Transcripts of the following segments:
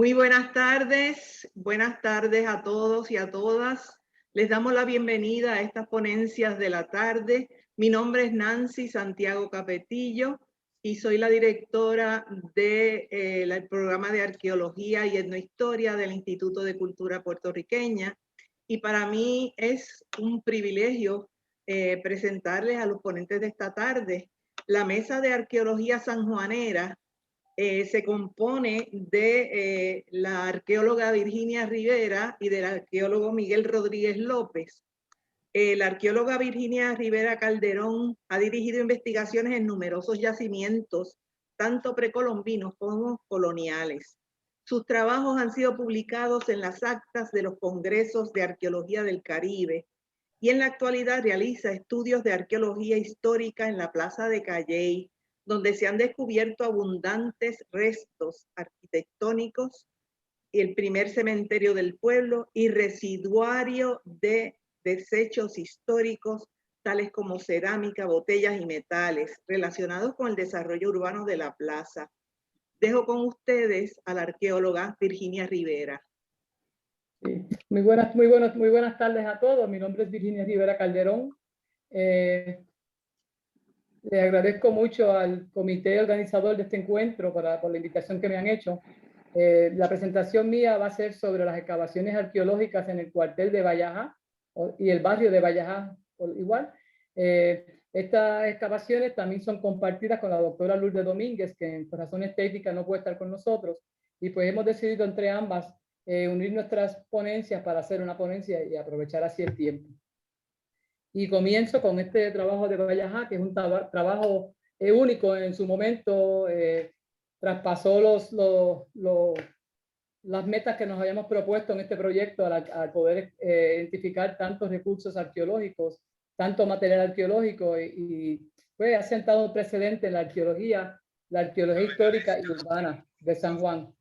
Muy buenas tardes a todos y a todas. Les damos la bienvenida a estas ponencias de la tarde. Mi nombre es Nancy Santiago Capetillo y soy la directora del programa de Arqueología y Etnohistoria del Instituto de Cultura Puertorriqueña. Y para mí es un privilegio presentarles a los ponentes de esta tarde. La Mesa de Arqueología Sanjuanera se compone de la arqueóloga Virginia Rivera y del arqueólogo Miguel Rodríguez López. La arqueóloga Virginia Rivera Calderón ha dirigido investigaciones en numerosos yacimientos, tanto precolombinos como coloniales. Sus trabajos han sido publicados en las actas de los Congresos de Arqueología del Caribe y en la actualidad realiza estudios de arqueología histórica en la Plaza de Calley, donde se han descubierto abundantes restos arquitectónicos y el primer cementerio del pueblo y residuario de desechos históricos tales como cerámica, botellas y metales relacionados con el desarrollo urbano de la plaza. Dejo con ustedes a la arqueóloga Virginia Rivera. Sí. Muy buenas tardes a todos. Mi nombre es Virginia Rivera Calderón. Le agradezco mucho al comité organizador de este encuentro por la invitación que me han hecho. La presentación mía va a ser sobre las excavaciones arqueológicas en el cuartel de Vallajá y el barrio de Vallajá igual. Estas excavaciones también son compartidas con la doctora Lourdes Domínguez, que por razones técnicas no puede estar con nosotros, y pues hemos decidido entre ambas unir nuestras ponencias para hacer una ponencia y aprovechar así el tiempo. Y comienzo con este trabajo de Vallajá, que es un trabajo único en su momento. Traspasó las metas que nos habíamos propuesto en este proyecto al poder identificar tantos recursos arqueológicos, tanto material arqueológico y pues ha sentado un precedente en la arqueología histórica y urbana de San Juan.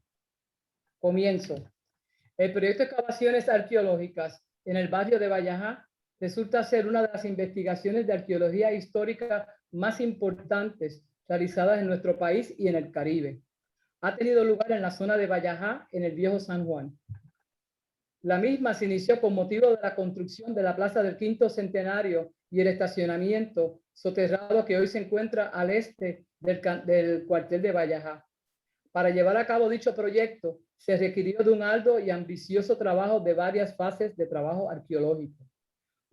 Comienzo. El proyecto de excavaciones arqueológicas en el barrio de Vallajá resulta ser una de las investigaciones de arqueología histórica más importantes realizadas en nuestro país y en el Caribe. Ha tenido lugar en la zona de Vallajá, en el viejo San Juan. La misma se inició con motivo de la construcción de la Plaza del Quinto Centenario y el estacionamiento soterrado que hoy se encuentra al este del cuartel de Vallajá. Para llevar a cabo dicho proyecto, se requirió de un arduo y ambicioso trabajo de varias fases de trabajo arqueológico.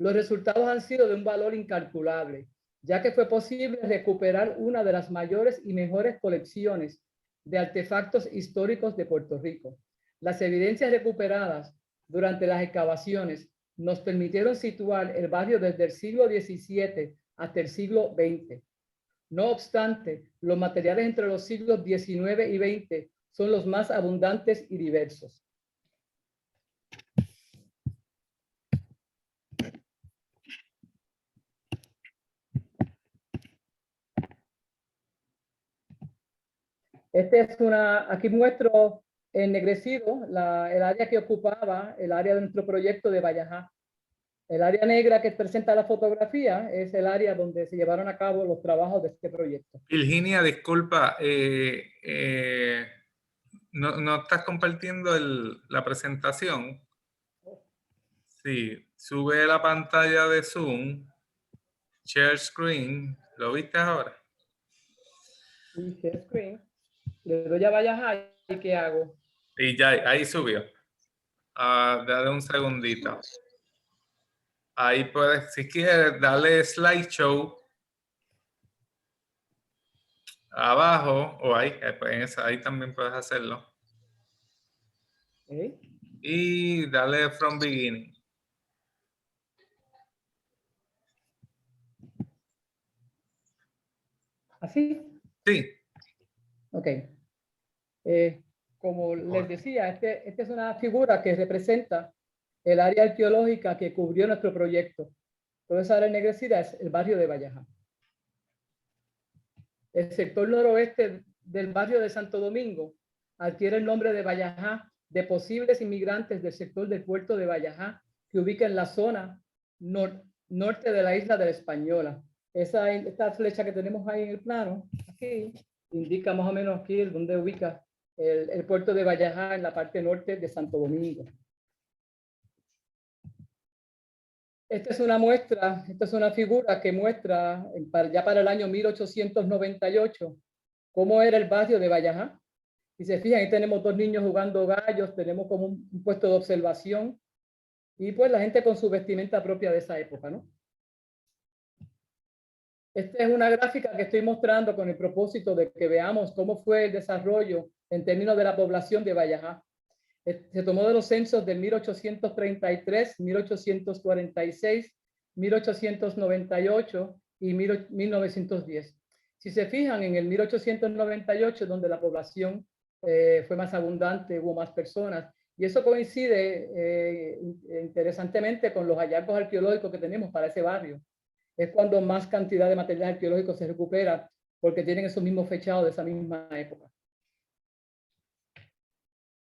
Los resultados han sido de un valor incalculable, ya que fue posible recuperar una de las mayores y mejores colecciones de artefactos históricos de Puerto Rico. Las evidencias recuperadas durante las excavaciones nos permitieron situar el barrio desde el siglo XVII hasta el siglo XX. No obstante, los materiales entre los siglos XIX y XX son los más abundantes y diversos. Aquí muestro ennegrecido el área que ocupaba el área de nuestro proyecto de Vallajá. El área negra que presenta la fotografía es el área donde se llevaron a cabo los trabajos de este proyecto. Virginia, disculpa, no estás compartiendo la presentación. Sí, sube la pantalla de Zoom, share screen, ¿lo viste ahora? Sí, share screen. Le doy a Vallajá y ¿qué hago? Y ya, ahí subió. Dale un segundito. Ahí puedes, si quieres, darle slideshow abajo o ahí, ahí también puedes hacerlo. ¿Okay? Y dale from beginning. ¿Así? Sí. Ok. Como les decía, esta es una figura que representa el área arqueológica que cubrió nuestro proyecto. Toda esa área ennegrecida es el barrio de Vallajá. El sector noroeste del barrio de Santo Domingo adquiere el nombre de Vallajá de posibles inmigrantes del sector del puerto de Vallajá que ubica en la zona norte de la isla de la Española. Esta flecha que tenemos ahí en el plano, aquí, indica más o menos aquí donde ubica el puerto de Vallajá en la parte norte de Santo Domingo. Esta es una muestra, esta es una figura que muestra ya para el año 1898 cómo era el barrio de Vallajá. Y se fijan, ahí tenemos dos niños jugando gallos, tenemos como un puesto de observación y pues la gente con su vestimenta propia de esa época, ¿no? Esta es una gráfica que estoy mostrando con el propósito de que veamos cómo fue el desarrollo en términos de la población de Vallajá. Se tomó de los censos de 1833, 1846, 1898 y 1910. Si se fijan, en el 1898, donde la población fue más abundante, hubo más personas, y eso coincide interesantemente con los hallazgos arqueológicos que tenemos para ese barrio. Es cuando más cantidad de material arqueológico se recupera, porque tienen esos mismos fechados de esa misma época.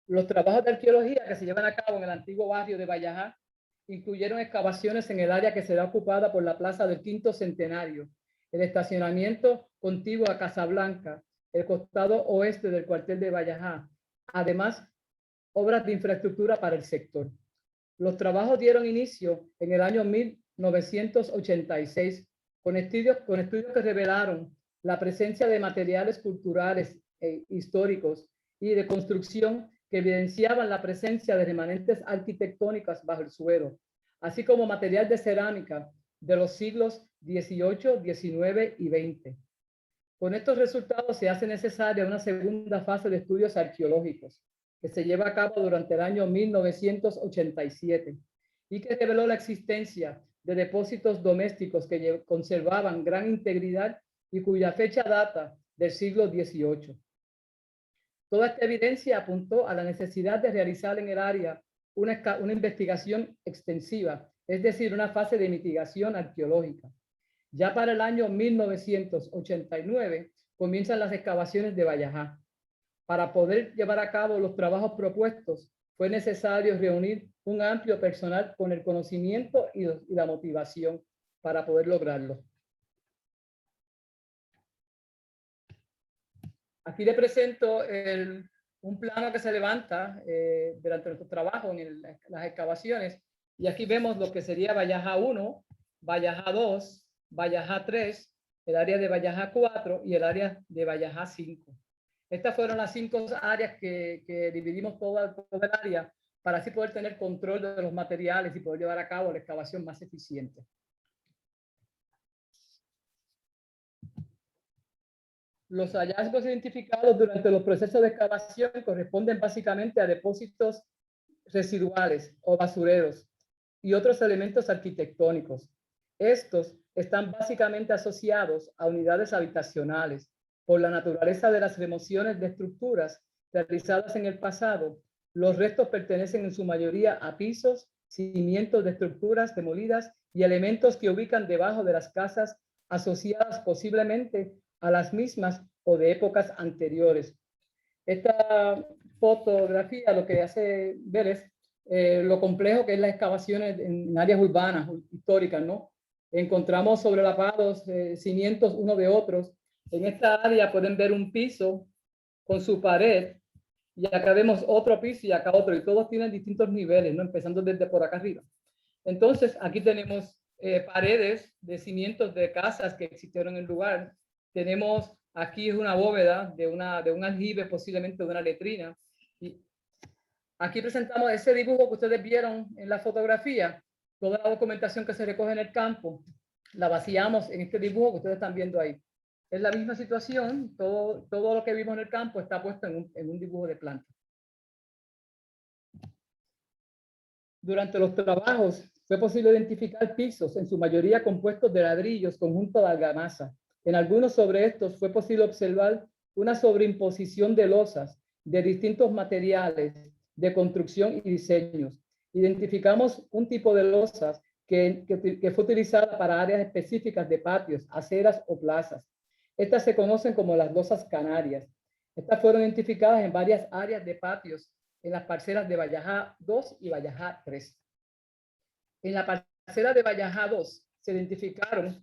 Los trabajos de arqueología que se llevan a cabo en el antiguo barrio de Vallajá incluyeron excavaciones en el área que será ocupada por la Plaza del Quinto Centenario, el estacionamiento contiguo a Casablanca, el costado oeste del cuartel de Vallajá, además obras de infraestructura para el sector. Los trabajos dieron inicio en el año 1986 con estudios que revelaron la presencia de materiales culturales e históricos y de construcción que evidenciaban la presencia de remanentes arquitectónicas bajo el suelo, así como material de cerámica de los siglos XVIII, XIX y XX. Con estos resultados se hace necesaria una segunda fase de estudios arqueológicos que se lleva a cabo durante el año 1987 y que reveló la existencia de depósitos domésticos que conservaban gran integridad y cuya fecha data del siglo XVIII. Toda esta evidencia apuntó a la necesidad de realizar en el área una investigación extensiva, es decir, una fase de mitigación arqueológica. Ya para el año 1989 comienzan las excavaciones de Vallajá. Para poder llevar a cabo los trabajos propuestos, fue necesario reunir un amplio personal con el conocimiento y la motivación para poder lograrlo. Aquí le presento un plano que se levanta durante nuestro trabajo en las excavaciones. Y aquí vemos lo que sería Vallajá 1, Vallajá 2, Vallajá 3, el área de Vallajá 4 y el área de Vallajá 5. Estas fueron las 5 áreas que dividimos toda el área para así poder tener control de los materiales y poder llevar a cabo la excavación más eficiente. Los hallazgos identificados durante los procesos de excavación corresponden básicamente a depósitos residuales o basureros y otros elementos arquitectónicos. Estos están básicamente asociados a unidades habitacionales. Por la naturaleza de las remociones de estructuras realizadas en el pasado, los restos pertenecen en su mayoría a pisos, cimientos de estructuras demolidas y elementos que ubican debajo de las casas asociadas posiblemente a las mismas o de épocas anteriores. Esta fotografía lo que hace ver es lo complejo que es las excavaciones en áreas urbanas, históricas, ¿no? Encontramos sobrelapados cimientos uno de otros. En esta área pueden ver un piso con su pared y acá vemos otro piso y acá otro, y todos tienen distintos niveles, ¿no? Empezando desde por acá arriba. Entonces, aquí tenemos paredes de cimientos de casas que existieron en el lugar. Tenemos aquí una bóveda de un aljibe, posiblemente de una letrina. Y aquí presentamos ese dibujo que ustedes vieron en la fotografía. Toda la documentación que se recoge en el campo la vaciamos en este dibujo que ustedes están viendo ahí. Es la misma situación, todo lo que vimos en el campo está puesto en un dibujo de planta. Durante los trabajos fue posible identificar pisos, en su mayoría compuestos de ladrillos, conjunto de argamasa. En algunos sobre estos fue posible observar una sobreimposición de losas de distintos materiales de construcción y diseños. Identificamos un tipo de losas que fue utilizada para áreas específicas de patios, aceras o plazas. Estas se conocen como las losas canarias. Estas fueron identificadas en varias áreas de patios en las parcelas de Vallajá 2 y Vallajá 3. En la parcela de Vallajá 2 se identificaron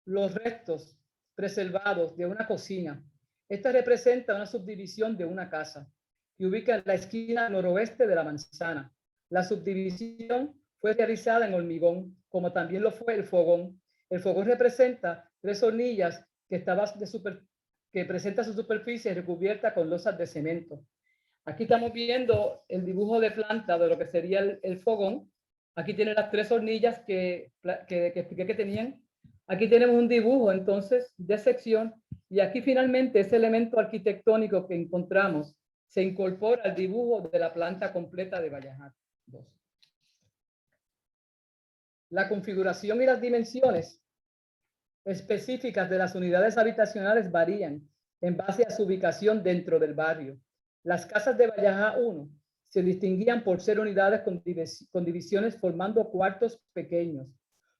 los restos preservados de una cocina. Esta representa una subdivisión de una casa que ubica en la esquina noroeste de la manzana. La subdivisión fue realizada en hormigón, como también lo fue el fogón. El fogón representa 3 hornillas que presenta su superficie recubierta con losas de cemento. Aquí estamos viendo el dibujo de planta de lo que sería el fogón. Aquí tienen las 3 hornillas que expliqué que tenían. Aquí tenemos un dibujo entonces de sección y aquí finalmente ese elemento arquitectónico que encontramos se incorpora al dibujo de la planta completa de Valleja 2. La configuración y las dimensiones específicas de las unidades habitacionales varían en base a su ubicación dentro del barrio. Las casas de Valleja 1 se distinguían por ser unidades con divisiones formando cuartos pequeños.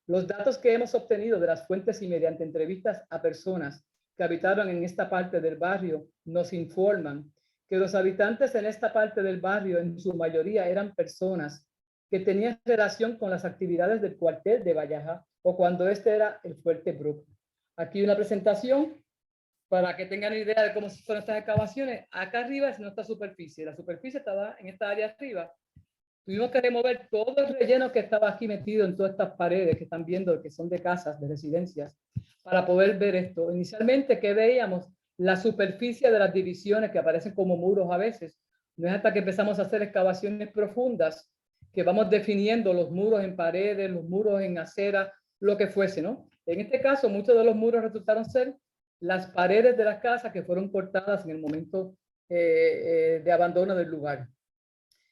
Los datos que hemos obtenido de las fuentes y mediante entrevistas a personas que habitaron en esta parte del barrio nos informan que los habitantes en esta parte del barrio en su mayoría eran personas que tenían relación con las actividades del cuartel de Valleja o cuando este era el Fuerte Brook. Aquí una presentación para que tengan idea de cómo son estas excavaciones. Acá arriba es nuestra superficie. La superficie estaba en esta área arriba. Tuvimos que remover todo el relleno que estaba aquí metido en todas estas paredes que están viendo, que son de casas, de residencias, para poder ver esto. Inicialmente, ¿qué veíamos? La superficie de las divisiones que aparecen como muros a veces. No es hasta que empezamos a hacer excavaciones profundas que vamos definiendo los muros en paredes, los muros en acera, lo que fuese, ¿no? En este caso, muchos de los muros resultaron ser las paredes de las casas que fueron cortadas en el momento de abandono del lugar.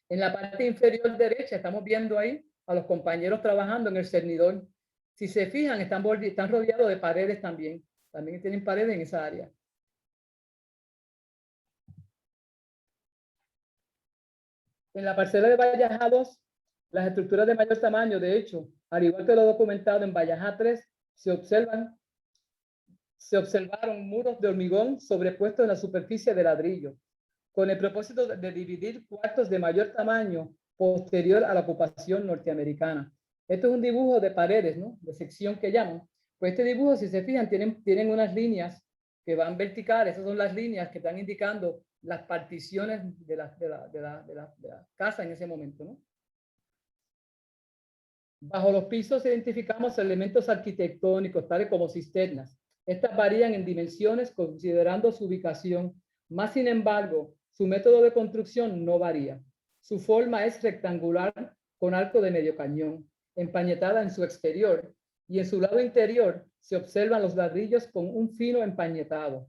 En la parte inferior derecha estamos viendo ahí a los compañeros trabajando en el cernidor. Si se fijan, están rodeados de paredes también. También tienen paredes en esa área. En la parcela de Valleja 2, las estructuras de mayor tamaño, de hecho, al igual que lo documentado en Valleja 3, se observaron muros de hormigón sobrepuestos en la superficie de ladrillo, con el propósito de dividir cuartos de mayor tamaño posterior a la ocupación norteamericana. Esto es un dibujo de paredes, ¿no? De sección que llaman. Pues este dibujo, si se fijan, tienen unas líneas que van verticales. Esas son las líneas que están indicando las particiones de la casa en ese momento, ¿no? Bajo los pisos identificamos elementos arquitectónicos, tales como cisternas. Estas varían en dimensiones considerando su ubicación, más sin embargo, su método de construcción no varía. Su forma es rectangular con arco de medio cañón, empañetada en su exterior, y en su lado interior se observan los ladrillos con un fino empañetado.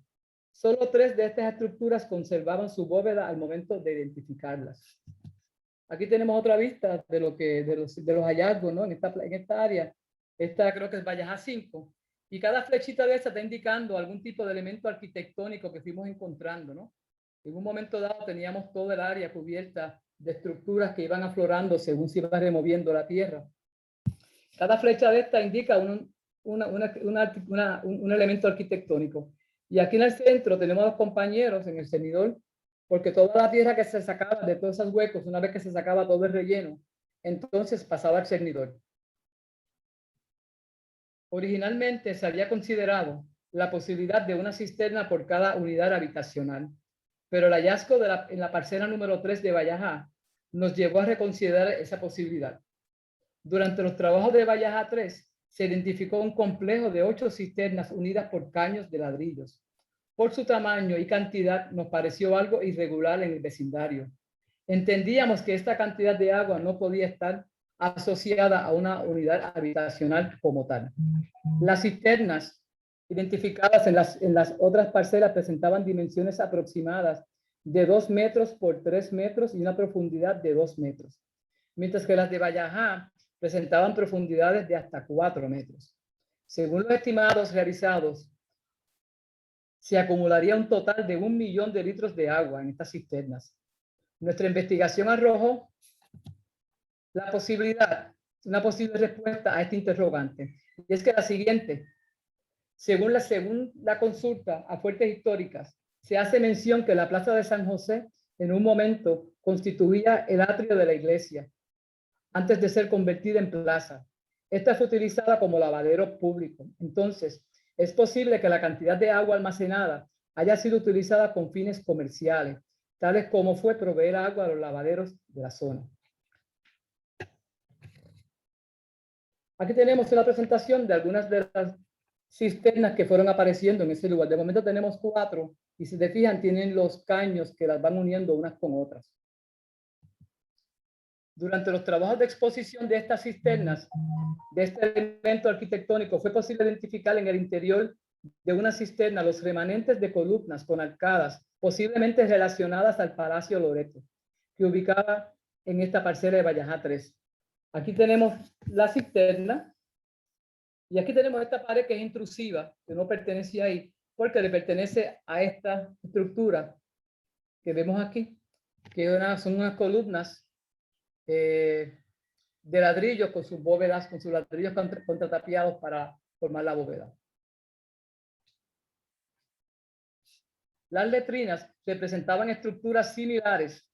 Solo 3 de estas estructuras conservaban su bóveda al momento de identificarlas. Aquí tenemos otra vista de los hallazgos, ¿no? En esta área. Esta creo que es Valleja 5. Y cada flechita de esa está indicando algún tipo de elemento arquitectónico que fuimos encontrando, ¿no? En un momento dado teníamos toda el área cubierta de estructuras que iban aflorando según se iba removiendo la tierra. Cada flecha de esta indica un elemento arquitectónico. Y aquí en el centro tenemos a los compañeros en el cernidor, porque toda la tierra que se sacaba de todos esos huecos, una vez que se sacaba todo el relleno, entonces pasaba al cernidor. Originalmente se había considerado la posibilidad de una cisterna por cada unidad habitacional, pero el hallazgo en la parcela número 3 de Valleja nos llevó a reconsiderar esa posibilidad. Durante los trabajos de Valleja 3 se identificó un complejo de 8 cisternas unidas por caños de ladrillos. Por su tamaño y cantidad nos pareció algo irregular en el vecindario. Entendíamos que esta cantidad de agua no podía estar asociada a una unidad habitacional como tal. Las cisternas identificadas en las otras parcelas presentaban dimensiones aproximadas de 2 metros por 3 metros y una profundidad de 2 metros, mientras que las de Valleja presentaban profundidades de hasta 4 metros. Según los estimados realizados, se acumularía un total de 1 millón de litros de agua en estas cisternas. Nuestra investigación arrojó una posible respuesta a este interrogante. Y es que la siguiente, según la consulta a fuentes históricas, se hace mención que la Plaza de San José en un momento constituía el atrio de la iglesia, antes de ser convertida en plaza. Esta fue utilizada como lavadero público. Entonces, es posible que la cantidad de agua almacenada haya sido utilizada con fines comerciales, tales como fue proveer agua a los lavaderos de la zona. Aquí tenemos una presentación de algunas de las cisternas que fueron apareciendo en ese lugar. De momento tenemos 4 y si te fijan tienen los caños que las van uniendo unas con otras. Durante los trabajos de exposición de estas cisternas, de este elemento arquitectónico, fue posible identificar en el interior de una cisterna los remanentes de columnas con arcadas, posiblemente relacionadas al Palacio Loreto, que ubicaba en esta parcela de Vallajá 3. Aquí tenemos la cisterna y aquí tenemos esta pared que es intrusiva, que no pertenece ahí, porque le pertenece a esta estructura que vemos aquí, que son unas columnas de ladrillos con sus bóvedas, con sus ladrillos contratapiados para formar la bóveda. Las letrinas representaban estructuras similares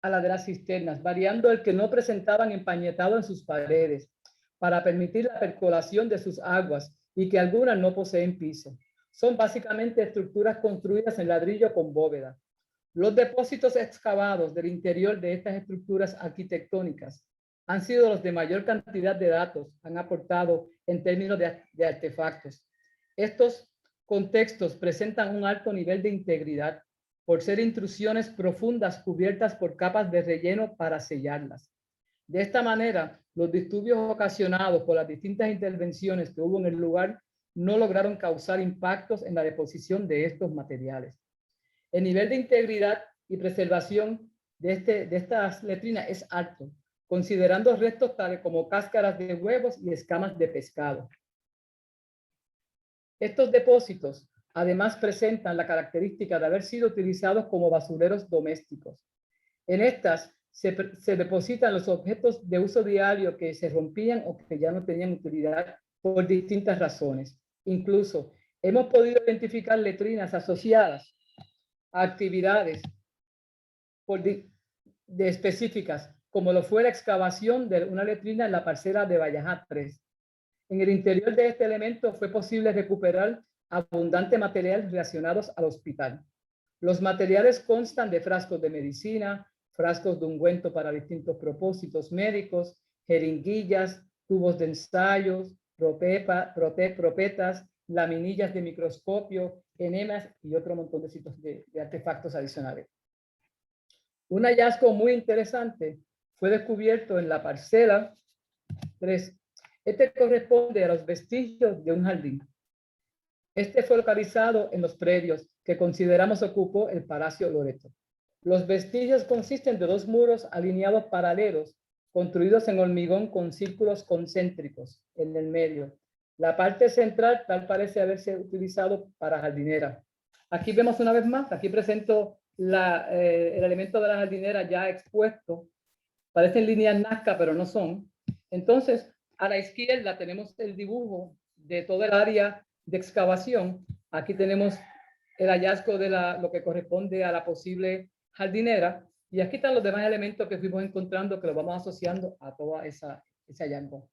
a la de las cisternas, variando el que no presentaban empañetado en sus paredes para permitir la percolación de sus aguas y que algunas no poseen piso. Son básicamente estructuras construidas en ladrillo con bóveda. Los depósitos excavados del interior de estas estructuras arquitectónicas han sido los de mayor cantidad de datos han aportado en términos de artefactos. Estos contextos presentan un alto nivel de integridad por ser intrusiones profundas cubiertas por capas de relleno para sellarlas. De esta manera, los disturbios ocasionados por las distintas intervenciones que hubo en el lugar no lograron causar impactos en la deposición de estos materiales. El nivel de integridad y preservación de estas letrinas es alto, considerando restos tales como cáscaras de huevos y escamas de pescado. Estos depósitos además presentan la característica de haber sido utilizados como basureros domésticos. En estas se depositan los objetos de uso diario que se rompían o que ya no tenían utilidad por distintas razones. Incluso hemos podido identificar letrinas asociadas a actividades específicas, como lo fue la excavación de una letrina en la parcela de Vallajá 3. En el interior de este elemento fue posible recuperar abundante material relacionados al hospital. Los materiales constan de frascos de medicina, frascos de ungüento para distintos propósitos médicos, jeringuillas, tubos de ensayos, propetas, laminillas de microscopio, enemas y otro montón de artefactos adicionales. Un hallazgo muy interesante fue descubierto en la parcela 3. Este corresponde a los vestigios de un jardín. Este fue localizado en los predios que consideramos ocupó el Palacio Loreto. Los vestigios consisten de 2 muros alineados paralelos, construidos en hormigón con círculos concéntricos en el medio. La parte central tal parece haberse utilizado para jardinera. Aquí vemos una vez más, aquí presento el elemento de la jardinera ya expuesto. Parecen líneas Nazca, pero no son. Entonces, a la izquierda tenemos el dibujo de toda el área de excavación. Aquí tenemos el hallazgo de lo que corresponde a la posible jardinera. Y aquí están los demás elementos que fuimos encontrando que los vamos asociando a toda ese hallazgo.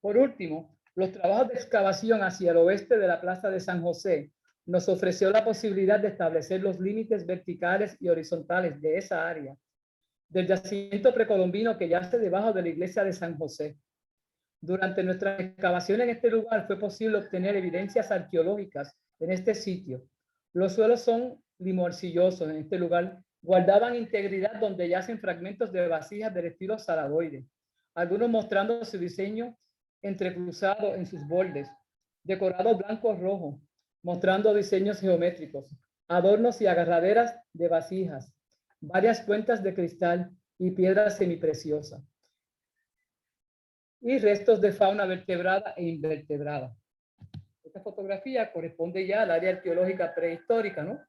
Por último, los trabajos de excavación hacia el oeste de la Plaza de San José nos ofreció la posibilidad de establecer los límites verticales y horizontales de esa área, del yacimiento precolombino que yace debajo de la iglesia de San José. Durante nuestra excavación en este lugar fue posible obtener evidencias arqueológicas en este sitio. Los suelos son limoarcillosos en este lugar, guardaban integridad donde yacen fragmentos de vasijas del estilo saladoide, algunos mostrando su diseño entrecruzado en sus bordes, decorados blanco-rojo, mostrando diseños geométricos, adornos y agarraderas de vasijas, varias cuentas de cristal y piedras semipreciosas, y restos de fauna vertebrada e invertebrada. Esta fotografía corresponde ya al área arqueológica prehistórica, ¿no?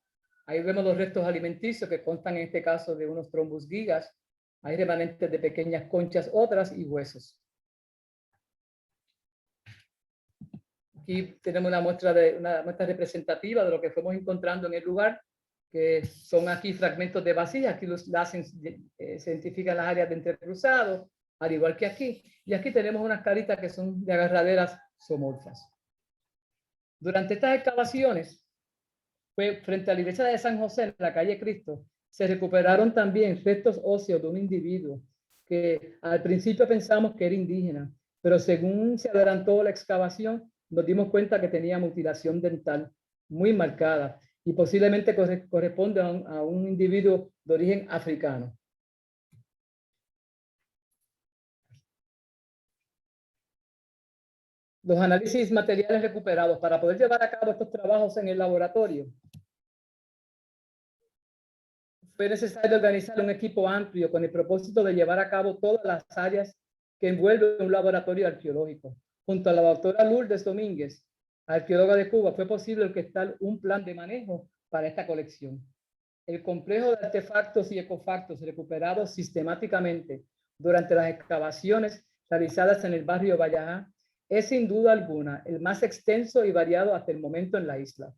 Ahí vemos los restos alimenticios que constan en este caso de unos trombus gigas, hay remanentes de pequeñas conchas, otras y huesos. Aquí tenemos una muestra representativa de lo que fuimos encontrando en el lugar, que son aquí fragmentos de vasijas. Aquí se identifican las áreas de entrecruzado. al igual que aquí. Y aquí tenemos unas caritas que son de agarraderas zoomorfas. Durante estas excavaciones, frente a la iglesia de San José, en la calle Cristo, se recuperaron también restos óseos de un individuo que al principio pensamos que era indígena, pero según se adelantó la excavación, nos dimos cuenta que tenía mutilación dental muy marcada y posiblemente corresponde a un individuo de origen africano. Los análisis materiales recuperados para poder llevar a cabo estos trabajos en el laboratorio. Fue necesario organizar un equipo amplio con el propósito de llevar a cabo todas las áreas que envuelven un laboratorio arqueológico. Junto a la doctora Lourdes Domínguez, arqueóloga de Cuba, fue posible orquestar un plan de manejo para esta colección. El complejo de artefactos y ecofactos recuperados sistemáticamente durante las excavaciones realizadas en el barrio Vallajá es sin duda alguna el más extenso y variado hasta el momento en la isla.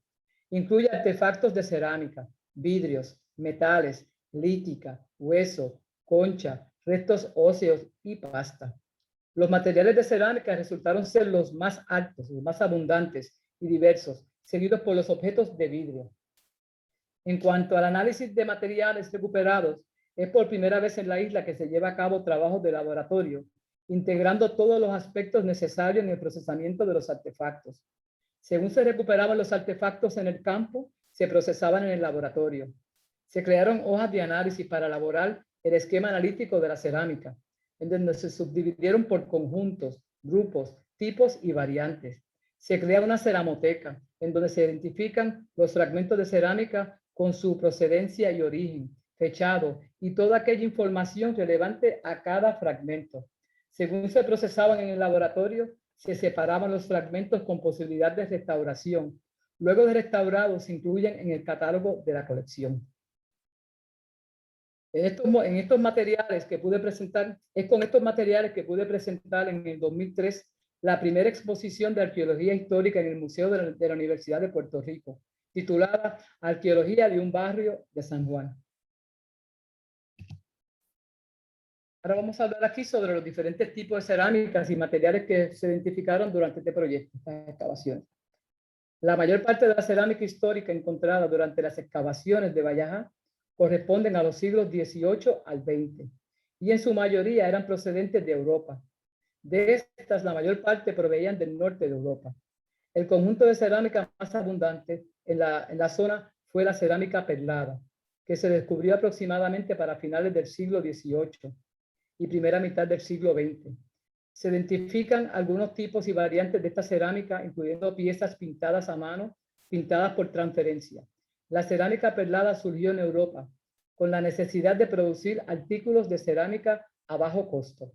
Incluye artefactos de cerámica, vidrios, metales, lítica, hueso, concha, restos óseos y pasta. Los materiales de cerámica resultaron ser los más altos, los más abundantes y diversos, seguidos por los objetos de vidrio. En cuanto al análisis de materiales recuperados, es por primera vez en la isla que se lleva a cabo trabajos de laboratorio, integrando todos los aspectos necesarios en el procesamiento de los artefactos. Según se recuperaban los artefactos en el campo, se procesaban en el laboratorio. Se crearon hojas de análisis para elaborar el esquema analítico de la cerámica, en donde se subdividieron por conjuntos, grupos, tipos y variantes. Se crea una ceramoteca, en donde se identifican los fragmentos de cerámica con su procedencia y origen, fechado y toda aquella información relevante a cada fragmento. Según se procesaban en el laboratorio, se separaban los fragmentos con posibilidad de restauración. Luego de restaurados, se incluyen en el catálogo de la colección. En estos materiales que pude presentar, es con estos materiales que pude presentar en el 2003 la primera exposición de arqueología histórica en el Museo de la Universidad de Puerto Rico, titulada Arqueología de un barrio de San Juan. Ahora vamos a hablar aquí sobre los diferentes tipos de cerámicas y materiales que se identificaron durante este proyecto, estas excavaciones. La mayor parte de la cerámica histórica encontrada durante las excavaciones de Vallajá corresponden a los siglos XVIII al XX y en su mayoría eran procedentes de Europa. De estas, la mayor parte provenían del norte de Europa. El conjunto de cerámica más abundante en la zona fue la cerámica perlada, que se descubrió aproximadamente para finales del siglo XVIII y primera mitad del siglo XX. Se identifican algunos tipos y variantes de esta cerámica, incluyendo piezas pintadas a mano, pintadas por transferencia. La cerámica perlada surgió en Europa con la necesidad de producir artículos de cerámica a bajo costo.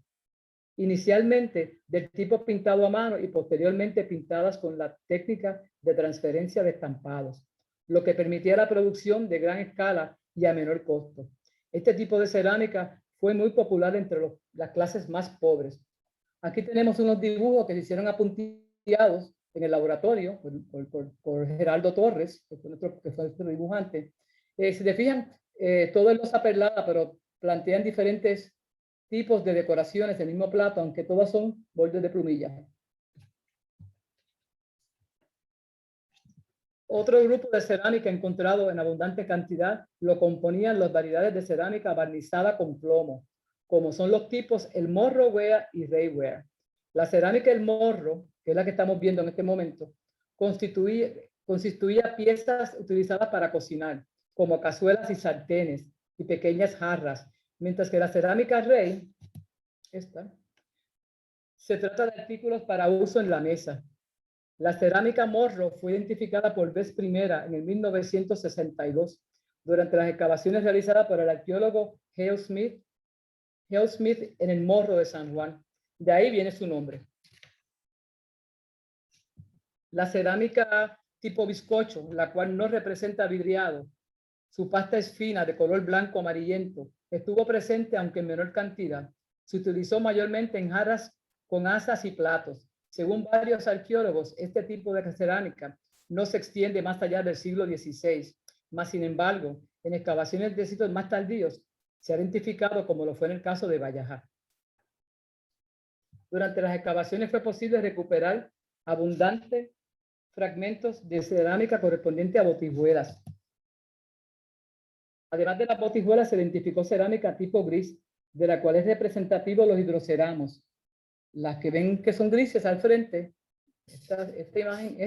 Inicialmente del tipo pintado a mano y posteriormente pintadas con la técnica de transferencia de estampados, lo que permitía la producción de gran escala y a menor costo. Este tipo de cerámica fue muy popular entre las clases más pobres. Aquí tenemos unos dibujos que se hicieron apuntillados en el laboratorio por Geraldo Torres, que fue nuestro dibujante. Si te fijan, todo es losa perlada, pero plantean diferentes tipos de decoraciones del mismo plato, aunque todas son bordes de plumilla. Otro grupo de cerámica encontrado en abundante cantidad lo componían las variedades de cerámica barnizada con plomo, como son los tipos el morro ware y rey ware. La cerámica el morro, que es la que estamos viendo en este momento, constituía piezas utilizadas para cocinar, como cazuelas y sartenes y pequeñas jarras, mientras que la cerámica rey, se trata de artículos para uso en la mesa. La cerámica morro fue identificada por vez primera en el 1962 durante las excavaciones realizadas por el arqueólogo Hale Smith en el Morro de San Juan. De ahí viene su nombre. La cerámica tipo bizcocho, la cual no representa vidriado, su pasta es fina, de color blanco amarillento, estuvo presente aunque en menor cantidad. Se utilizó mayormente en jarras con asas y platos. Según varios arqueólogos, este tipo de cerámica no se extiende más allá del siglo XVI, mas sin embargo, en excavaciones de sitios más tardíos se ha identificado como lo fue en el caso de Vallajá. Durante las excavaciones fue posible recuperar abundantes fragmentos de cerámica correspondientes a botijuelas. Además de las botijuelas, se identificó cerámica tipo gris, de la cual es representativo los hidroceramos. Las que ven que son grises al frente, esta imagen,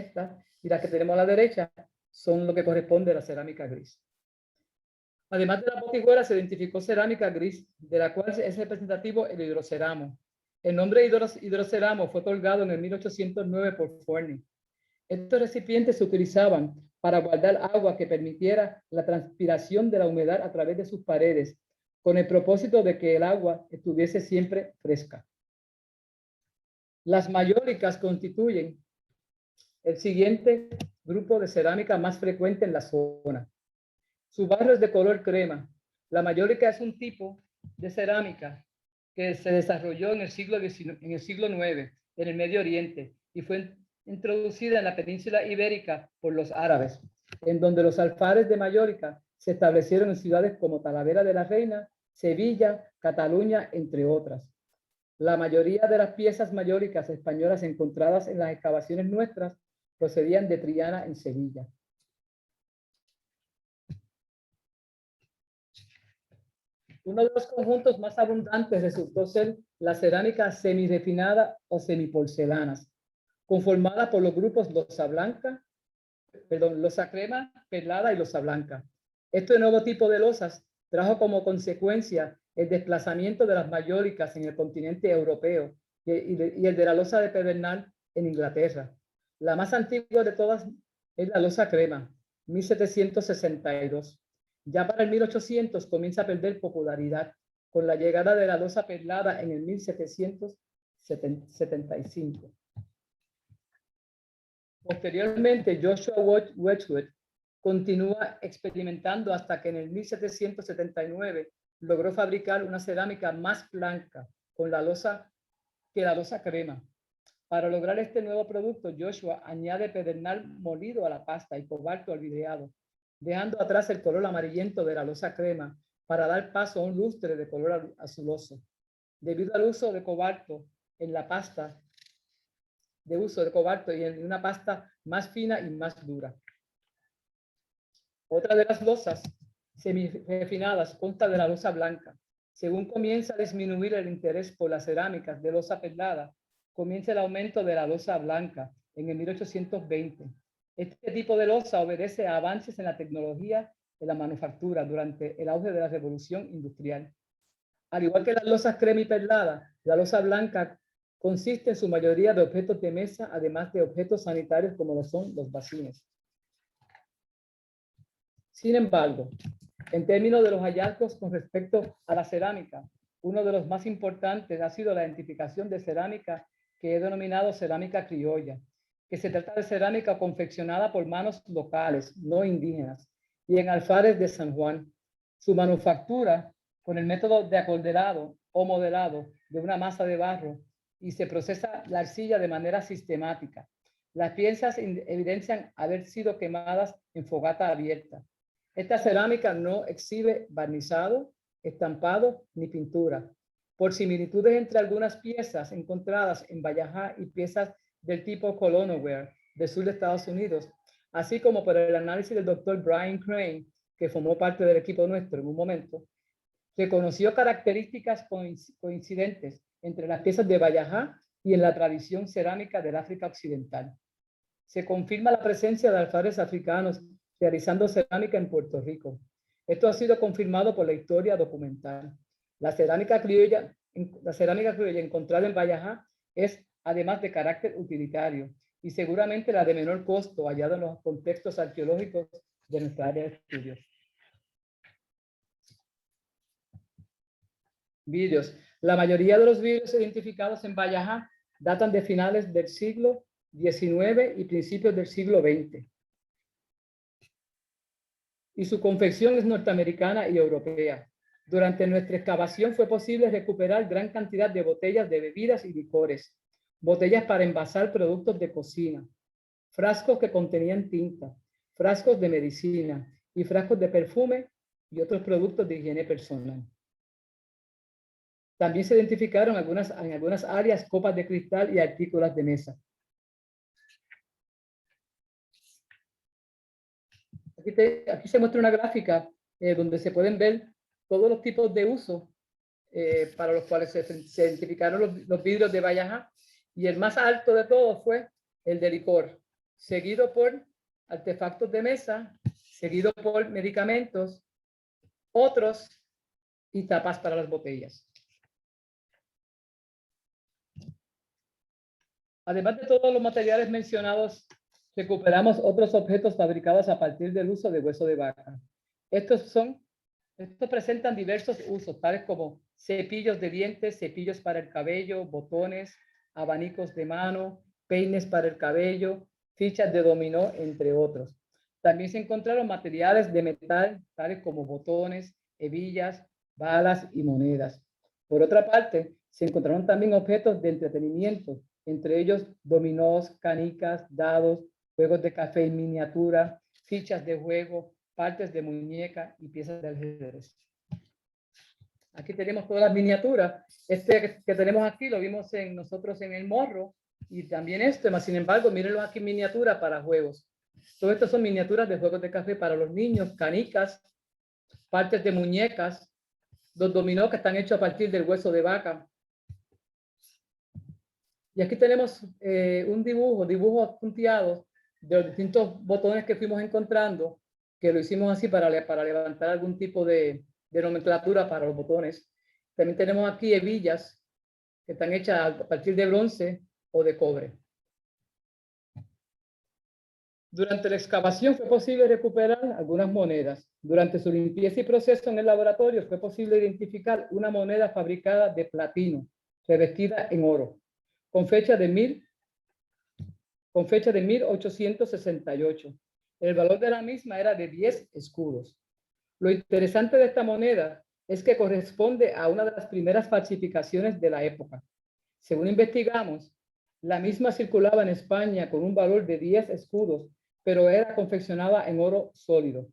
y las que tenemos a la derecha, son lo que corresponde a la cerámica gris. Además de las botijuelas, se identificó cerámica gris, de la cual es representativo el hidroceramo. El nombre hidroceramo fue otorgado en el 1809 por Forney. Estos recipientes se utilizaban para guardar agua que permitiera la transpiración de la humedad a través de sus paredes, con el propósito de que el agua estuviese siempre fresca. Las mayóricas constituyen el siguiente grupo de cerámica más frecuente en la zona. Su barro es de color crema. La mayórica es un tipo de cerámica que se desarrolló en el siglo IX en el Medio Oriente y fue introducida en la península ibérica por los árabes, en donde los alfares de Mallorca se establecieron en ciudades como Talavera de la Reina, Sevilla, Cataluña, entre otras. La mayoría de las piezas mayóricas españolas encontradas en las excavaciones nuestras procedían de Triana en Sevilla. Uno de los conjuntos más abundantes resultó ser la cerámica semirefinada o semiporcelanas, conformada por los grupos losa crema, perlada y losa blanca. Este nuevo tipo de losas trajo como consecuencia el desplazamiento de las mayóricas en el continente europeo y el de la losa de Pedernal en Inglaterra. La más antigua de todas es la losa crema, 1762. Ya para el 1800 comienza a perder popularidad con la llegada de la losa perlada en el 1775. Posteriormente, Joshua Wedgwood continúa experimentando hasta que en el 1779 logró fabricar una cerámica más blanca con la losa crema. Para lograr este nuevo producto, Joshua añade pedernal molido a la pasta y cobalto al vidriado, dejando atrás el color amarillento de la losa crema para dar paso a un lustre de color azuloso. Debido al uso de cobalto en la pasta, y en una pasta más fina y más dura. Otra de las losas semi-refinadas consta de la losa blanca. Según comienza a disminuir el interés por las cerámicas de losa perlada, comienza el aumento de la losa blanca en el 1820. Este tipo de losa obedece a avances en la tecnología de la manufactura durante el auge de la revolución industrial. Al igual que las losas crema y perlada, la losa blanca consiste en su mayoría de objetos de mesa, además de objetos sanitarios como lo son los bacines. Sin embargo, en términos de los hallazgos con respecto a la cerámica, uno de los más importantes ha sido la identificación de cerámica que he denominado cerámica criolla, que se trata de cerámica confeccionada por manos locales, no indígenas, y en alfares de San Juan. Su manufactura con el método de acolderado o modelado de una masa de barro y se procesa la arcilla de manera sistemática. Las piezas evidencian haber sido quemadas en fogata abierta. Esta cerámica no exhibe barnizado, estampado ni pintura. Por similitudes entre algunas piezas encontradas en Valleja y piezas del tipo Colonoware del sur de Estados Unidos, así como por el análisis del doctor Brian Crane, que formó parte del equipo nuestro en un momento, reconoció características coincidentes entre las piezas de Valleja y en la tradición cerámica del África Occidental. Se confirma la presencia de alfares africanos realizando cerámica en Puerto Rico. Esto ha sido confirmado por la historia documental. La cerámica criolla encontrada en Valleja es además de carácter utilitario y seguramente la de menor costo hallada en los contextos arqueológicos de nuestra área de estudio. Vidrios. La mayoría de los vidrios identificados en Valleja datan de finales del siglo XIX y principios del siglo XX. Y su confección es norteamericana y europea. Durante nuestra excavación fue posible recuperar gran cantidad de botellas de bebidas y licores, botellas para envasar productos de cocina, frascos que contenían tinta, frascos de medicina y frascos de perfume y otros productos de higiene personal. También se identificaron en algunas áreas copas de cristal y artículos de mesa. Aquí se muestra una gráfica donde se pueden ver todos los tipos de uso para los cuales se identificaron los vidrios de Valleja, y el más alto de todos fue el de licor, seguido por artefactos de mesa, seguido por medicamentos, otros y tapas para las botellas. Además de todos los materiales mencionados, recuperamos otros objetos fabricados a partir del uso de hueso de vaca. Estos presentan diversos usos, tales como cepillos de dientes, cepillos para el cabello, botones, abanicos de mano, peines para el cabello, fichas de dominó, entre otros. También se encontraron materiales de metal, tales como botones, hebillas, balas y monedas. Por otra parte, se encontraron también objetos de entretenimiento, entre ellos dominós, canicas, dados, juegos de café en miniatura, fichas de juego, partes de muñeca y piezas de ajedrez. Aquí tenemos todas las miniaturas. Este que tenemos aquí lo vimos nosotros en el morro, y también más sin embargo, mírenlo aquí en miniatura para juegos. Todo esto son miniaturas de juegos de café para los niños, canicas, partes de muñecas, los dominó que están hechos a partir del hueso de vaca. Y aquí tenemos dibujos punteados de los distintos botones que fuimos encontrando, que lo hicimos así para levantar algún tipo de nomenclatura para los botones. También tenemos aquí hebillas que están hechas a partir de bronce o de cobre. Durante la excavación fue posible recuperar algunas monedas. Durante su limpieza y proceso en el laboratorio fue posible identificar una moneda fabricada de platino, revestida en oro, con fecha de 1868. El valor de la misma era de 10 escudos. Lo interesante de esta moneda es que corresponde a una de las primeras falsificaciones de la época. Según investigamos, la misma circulaba en España con un valor de 10 escudos, pero era confeccionada en oro sólido.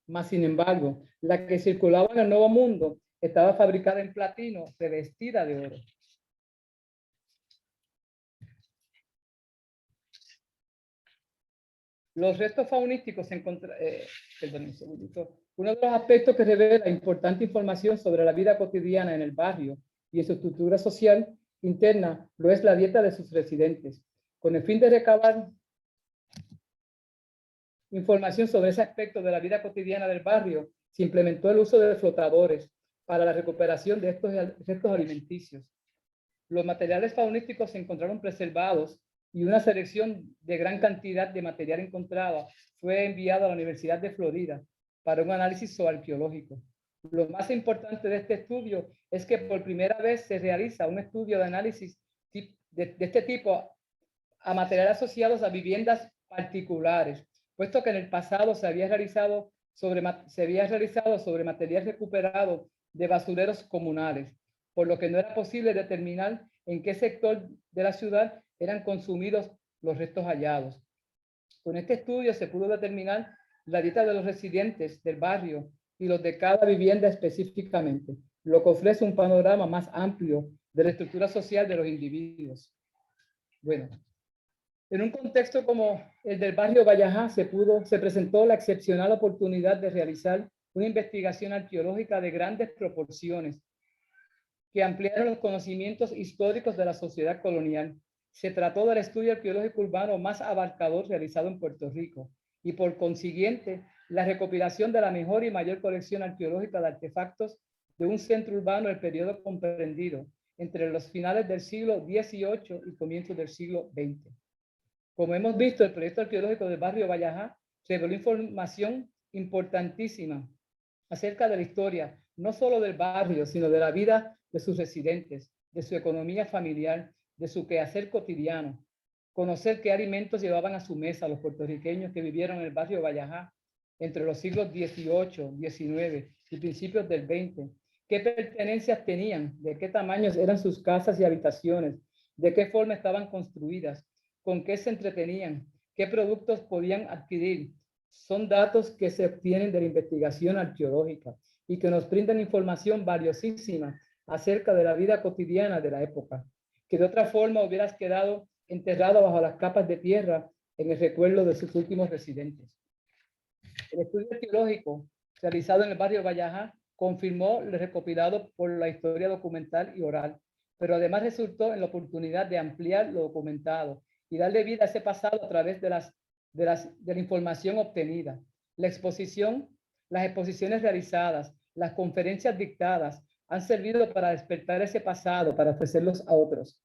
Mas, sin embargo, la que circulaba en el Nuevo Mundo estaba fabricada en platino, revestida de oro. Los restos faunísticos se encontraron. Uno de los aspectos que revela importante información sobre la vida cotidiana en el barrio y en su estructura social interna lo es la dieta de sus residentes. Con el fin de recabar información sobre ese aspecto de la vida cotidiana del barrio, se implementó el uso de flotadores para la recuperación de estos restos alimenticios. Los materiales faunísticos se encontraron preservados y una selección de gran cantidad de material encontrado fue enviada a la Universidad de Florida para un análisis zooarqueológico. Lo más importante de este estudio es que por primera vez se realiza un estudio de análisis de este tipo a materiales asociados a viviendas particulares, puesto que en el pasado se había realizado sobre material recuperado de basureros comunales, por lo que no era posible determinar en qué sector de la ciudad eran consumidos los restos hallados. Con este estudio se pudo determinar la dieta de los residentes del barrio y los de cada vivienda específicamente, lo que ofrece un panorama más amplio de la estructura social de los individuos. Bueno, en un contexto como el del barrio Valleja se presentó la excepcional oportunidad de realizar una investigación arqueológica de grandes proporciones que ampliaron los conocimientos históricos de la sociedad colonial. Se trató del estudio arqueológico urbano más abarcador realizado en Puerto Rico y por consiguiente la recopilación de la mejor y mayor colección arqueológica de artefactos de un centro urbano del periodo comprendido entre los finales del siglo XVIII y comienzos del siglo XX. Como hemos visto, el proyecto arqueológico del barrio Valleja reveló información importantísima acerca de la historia, no solo del barrio, sino de la vida de sus residentes, de su economía familiar, de su quehacer cotidiano. Conocer qué alimentos llevaban a su mesa los puertorriqueños que vivieron en el barrio Valleja entre los siglos XVIII, XIX y principios del XX. ¿Qué pertenencias tenían? ¿De qué tamaños eran sus casas y habitaciones? ¿De qué forma estaban construidas? ¿Con qué se entretenían? ¿Qué productos podían adquirir? Son datos que se obtienen de la investigación arqueológica y que nos brindan información valiosísima acerca de la vida cotidiana de la época, que de otra forma hubieras quedado enterrado bajo las capas de tierra en el recuerdo de sus últimos residentes. El estudio arqueológico realizado en el barrio Vallajá confirmó lo recopilado por la historia documental y oral, pero además resultó en la oportunidad de ampliar lo documentado y darle vida a ese pasado a través de la información obtenida. Las exposiciones realizadas, las conferencias dictadas han servido para despertar ese pasado, para ofrecerlos a otros.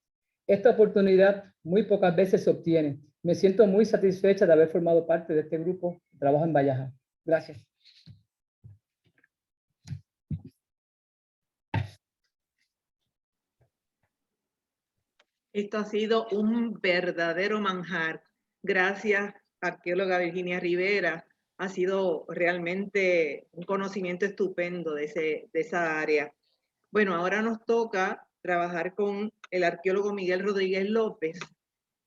Esta oportunidad muy pocas veces se obtiene. Me siento muy satisfecha de haber formado parte de este grupo de trabajo en Vallajá. Gracias. Esto ha sido un verdadero manjar. Gracias, arqueóloga Virginia Rivera. Ha sido realmente un conocimiento estupendo de esa área. Bueno, ahora nos toca trabajar con el arqueólogo Miguel Rodríguez López,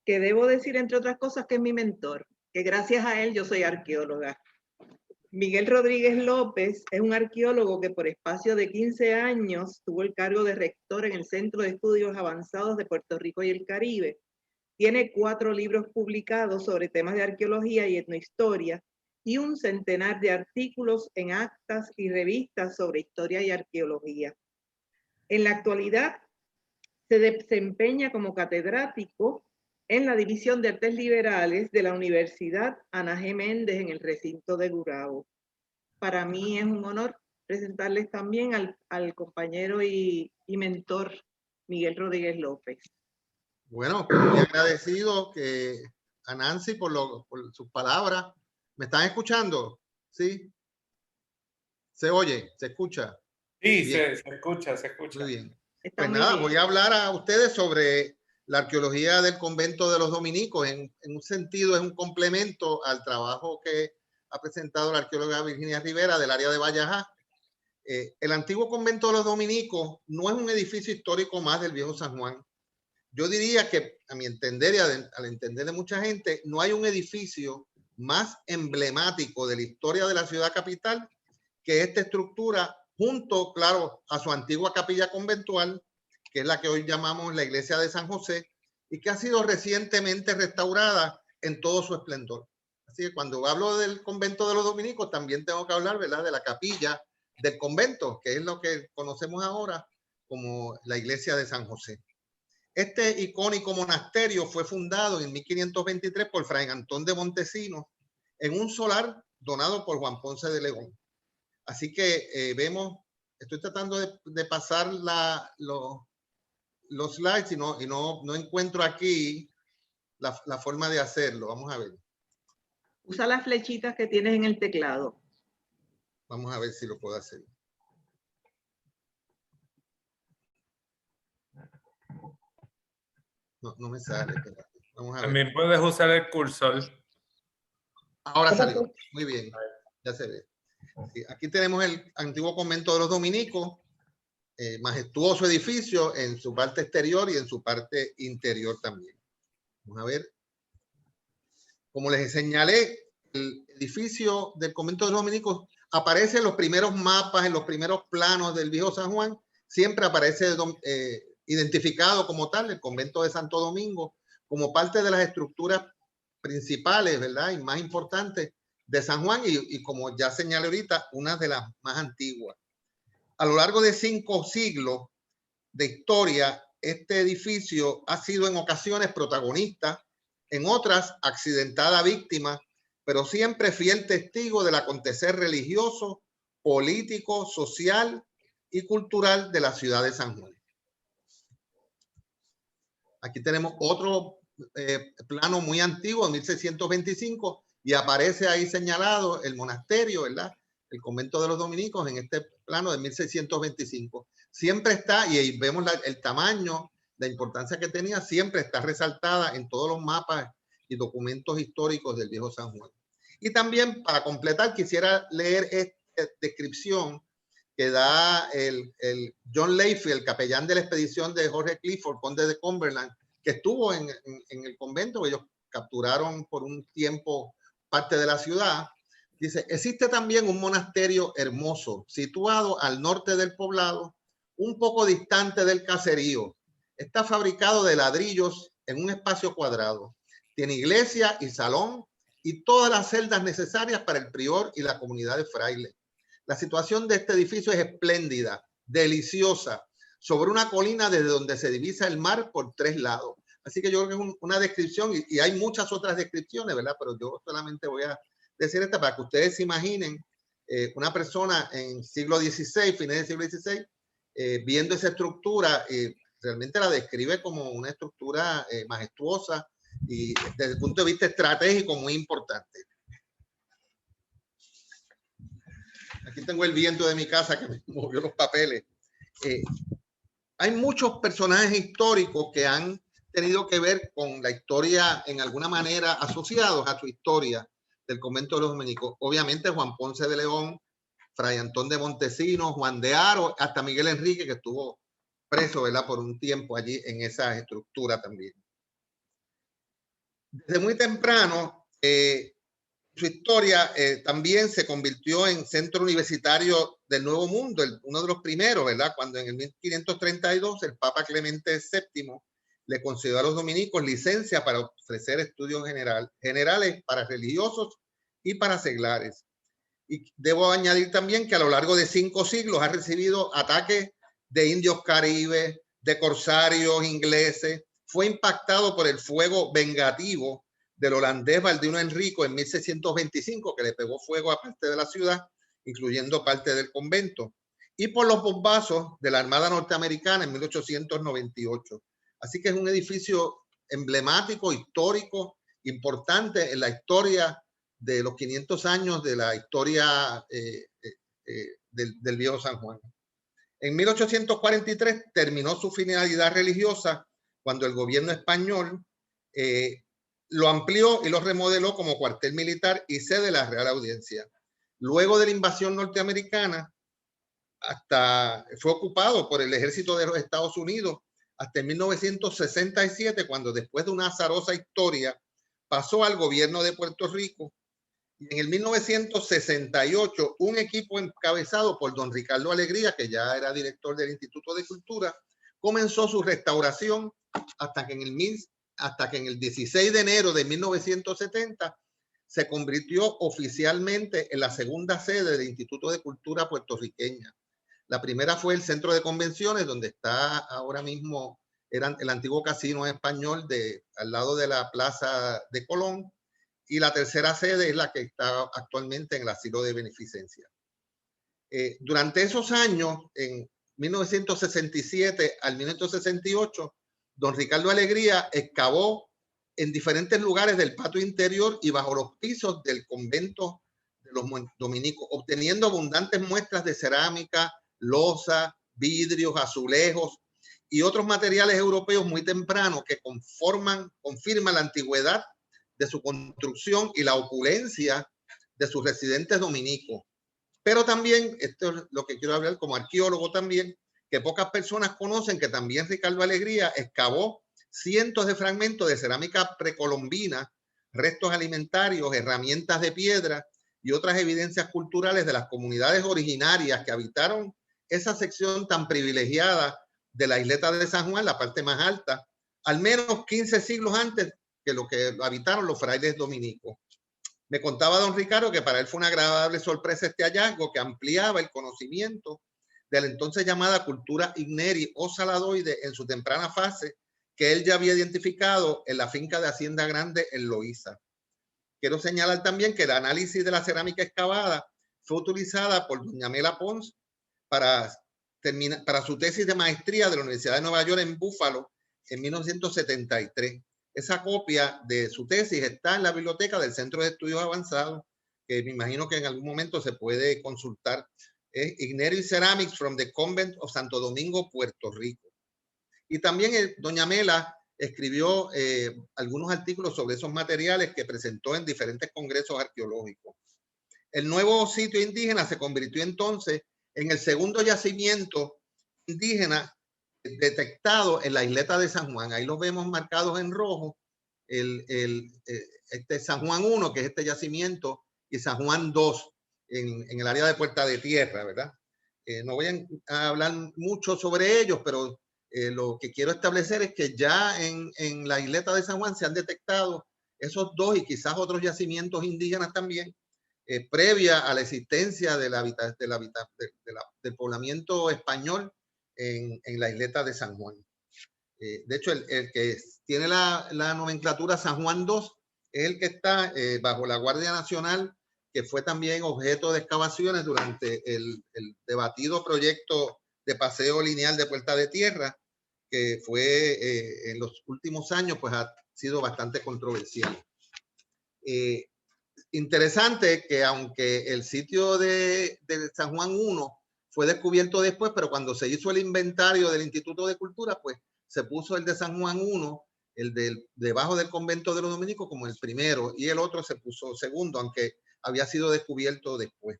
que debo decir, entre otras cosas, que es mi mentor, que gracias a él yo soy arqueóloga. Miguel Rodríguez López es un arqueólogo que por espacio de 15 años tuvo el cargo de rector en el Centro de Estudios Avanzados de Puerto Rico y el Caribe. Tiene 4 libros publicados sobre temas de arqueología y etnohistoria y un centenar de artículos en actas y revistas sobre historia y arqueología. En la actualidad se desempeña como catedrático en la División de Artes Liberales de la Universidad Ana G. Méndez en el recinto de Gurabo. Para mí es un honor presentarles también al compañero y mentor Miguel Rodríguez López. Bueno, muy agradecido a Nancy por sus palabras. ¿Me están escuchando? ¿Sí? ¿Se oye? ¿Se escucha? Sí, se escucha, se escucha. Muy bien. Está Pues muy nada, bien. voy a hablar a ustedes sobre la arqueología del convento de los dominicos. En un sentido es un complemento al trabajo que ha presentado la arqueóloga Virginia Rivera del área de Vallajá. El antiguo convento de los dominicos no es un edificio histórico más del viejo San Juan. Yo diría que, a mi entender y al entender de mucha gente, no hay un edificio más emblemático de la historia de la ciudad capital que esta estructura, junto, claro, a su antigua capilla conventual, que es la que hoy llamamos la iglesia de San José, y que ha sido recientemente restaurada en todo su esplendor. Así que cuando hablo del convento de los dominicos, también tengo que hablar, ¿verdad?, de la capilla del convento, que es lo que conocemos ahora como la iglesia de San José. Este icónico monasterio fue fundado en 1523 por Fray Antón de Montesinos en un solar donado por Juan Ponce de León. Así que vemos, estoy tratando de pasar los slides y no encuentro aquí la forma de hacerlo. Vamos a ver. Usa las flechitas que tienes en el teclado. Vamos a ver si lo puedo hacer. No me sale. Vamos a ver. También puedes usar el cursor. Ahora salió. Muy bien. Ya se ve. Sí, aquí tenemos el antiguo convento de los dominicos. Majestuoso edificio en su parte exterior y en su parte interior también. Vamos a ver. Como les señalé, el edificio del convento de los dominicos aparece en los primeros mapas, en los primeros planos del viejo San Juan. Siempre aparece identificado como tal, el convento de Santo Domingo, como parte de las estructuras principales, ¿verdad?, y más importantes de San Juan y como ya señalé ahorita, una de las más antiguas. A lo largo de 5 siglos de historia, este edificio ha sido en ocasiones protagonista, en otras accidentada víctima, pero siempre fiel testigo del acontecer religioso, político, social y cultural de la ciudad de San Juan. Aquí tenemos otro plano muy antiguo, de 1625, y aparece ahí señalado el monasterio, ¿verdad?, el convento de los dominicos en este plano de 1625. Siempre está, y ahí vemos el tamaño, la importancia que tenía, siempre está resaltada en todos los mapas y documentos históricos del viejo San Juan. Y también, para completar, quisiera leer esta descripción que da el John Leahy, el capellán de la expedición de Jorge Clifford, conde de Cumberland, que estuvo en el convento. Ellos capturaron por un tiempo parte de la ciudad. Dice: existe también un monasterio hermoso situado al norte del poblado, un poco distante del caserío. Está fabricado de ladrillos en un espacio cuadrado. Tiene iglesia y salón y todas las celdas necesarias para el prior y la comunidad de frailes. La situación de este edificio es espléndida, deliciosa, sobre una colina desde donde se divisa el mar por 3 lados. Así que yo creo que es una descripción y hay muchas otras descripciones, ¿verdad? Pero yo solamente voy a decir esta para que ustedes se imaginen una persona en siglo XVI, fines del siglo XVI, viendo esa estructura, realmente la describe como una estructura majestuosa y desde el punto de vista estratégico muy importante. Aquí tengo el viento de mi casa que me movió los papeles. Hay muchos personajes históricos que han tenido que ver con la historia en alguna manera asociados a su historia del convento de los dominicos. Obviamente Juan Ponce de León, Fray Antón de Montesinos, Juan de Haro, hasta Miguel Enrique, que estuvo preso, ¿verdad?, por un tiempo allí en esa estructura también. Desde muy temprano, su historia también se convirtió en centro universitario del Nuevo Mundo, uno de los primeros, ¿verdad?, cuando en el 1532 el Papa Clemente VII le concedió a los dominicos licencia para ofrecer estudios generales para religiosos y para seglares. Y debo añadir también que a lo largo de 5 siglos ha recibido ataques de indios caribes, de corsarios ingleses, fue impactado por el fuego vengativo del holandés Baldino Enrico en 1625, que le pegó fuego a parte de la ciudad, incluyendo parte del convento, y por los bombazos de la Armada Norteamericana en 1898. Así que es un edificio emblemático, histórico, importante en la historia de los 500 años de la historia del viejo San Juan. En 1843 terminó su finalidad religiosa cuando el gobierno español lo amplió y lo remodeló como cuartel militar y sede de la Real Audiencia. Luego de la invasión norteamericana, fue ocupado por el ejército de los Estados Unidos hasta 1967, cuando después de una azarosa historia pasó al gobierno de Puerto Rico. Y en el 1968, un equipo encabezado por don Ricardo Alegría, que ya era director del Instituto de Cultura, comenzó su restauración hasta que en el 16 de enero de 1970 se convirtió oficialmente en la segunda sede del Instituto de Cultura puertorriqueña. La primera fue el Centro de Convenciones, donde está ahora mismo el antiguo Casino Español al lado de la Plaza de Colón. Y la tercera sede es la que está actualmente en el Asilo de Beneficencia. Durante esos años, en 1967 al 1968, don Ricardo Alegría excavó en diferentes lugares del patio interior y bajo los pisos del convento de los dominicos, obteniendo abundantes muestras de cerámica, loza, vidrios, azulejos y otros materiales europeos muy tempranos que confirman la antigüedad de su construcción y la opulencia de sus residentes dominicos. Pero también, esto es lo que quiero hablar como arqueólogo también, que pocas personas conocen que también Ricardo Alegría excavó cientos de fragmentos de cerámica precolombina, restos alimentarios, herramientas de piedra y otras evidencias culturales de las comunidades originarias que habitaron esa sección tan privilegiada de la isleta de San Juan, la parte más alta, al menos 15 siglos antes que lo que habitaron los frailes dominicos. Me contaba don Ricardo que para él fue una agradable sorpresa este hallazgo que ampliaba el conocimiento de la entonces llamada cultura igneri o saladoide en su temprana fase, que él ya había identificado en la finca de Hacienda Grande en Loíza. Quiero señalar también que el análisis de la cerámica excavada fue utilizada por doña Mela Pons para su tesis de maestría de la Universidad de Nueva York en Búfalo en 1973. Esa copia de su tesis está en la biblioteca del Centro de Estudios Avanzados, que me imagino que en algún momento se puede consultar. Es Igneri Ceramics from the Convent of Santo Domingo, Puerto Rico. Y también doña Mela escribió algunos artículos sobre esos materiales que presentó en diferentes congresos arqueológicos. El nuevo sitio indígena se convirtió entonces en el segundo yacimiento indígena detectado en la isleta de San Juan. Ahí los vemos marcados en rojo, San Juan 1, que es este yacimiento, y San Juan 2 en el área de Puerta de Tierra, ¿verdad? No voy a hablar mucho sobre ellos, pero lo que quiero establecer es que ya en la isleta de San Juan se han detectado esos dos y quizás otros yacimientos indígenas también, previa a la existencia del poblamiento español en la isleta de San Juan. De hecho, el que tiene la nomenclatura San Juan II es el que está bajo la Guardia Nacional, que fue también objeto de excavaciones durante el debatido proyecto de paseo lineal de Puerta de Tierra, que fue en los últimos años, pues ha sido bastante controversial. Interesante que aunque el sitio de San Juan I fue descubierto después, pero cuando se hizo el inventario del Instituto de Cultura, pues se puso el de San Juan I, el debajo del convento de los dominicos, como el primero, y el otro se puso segundo, aunque había sido descubierto después.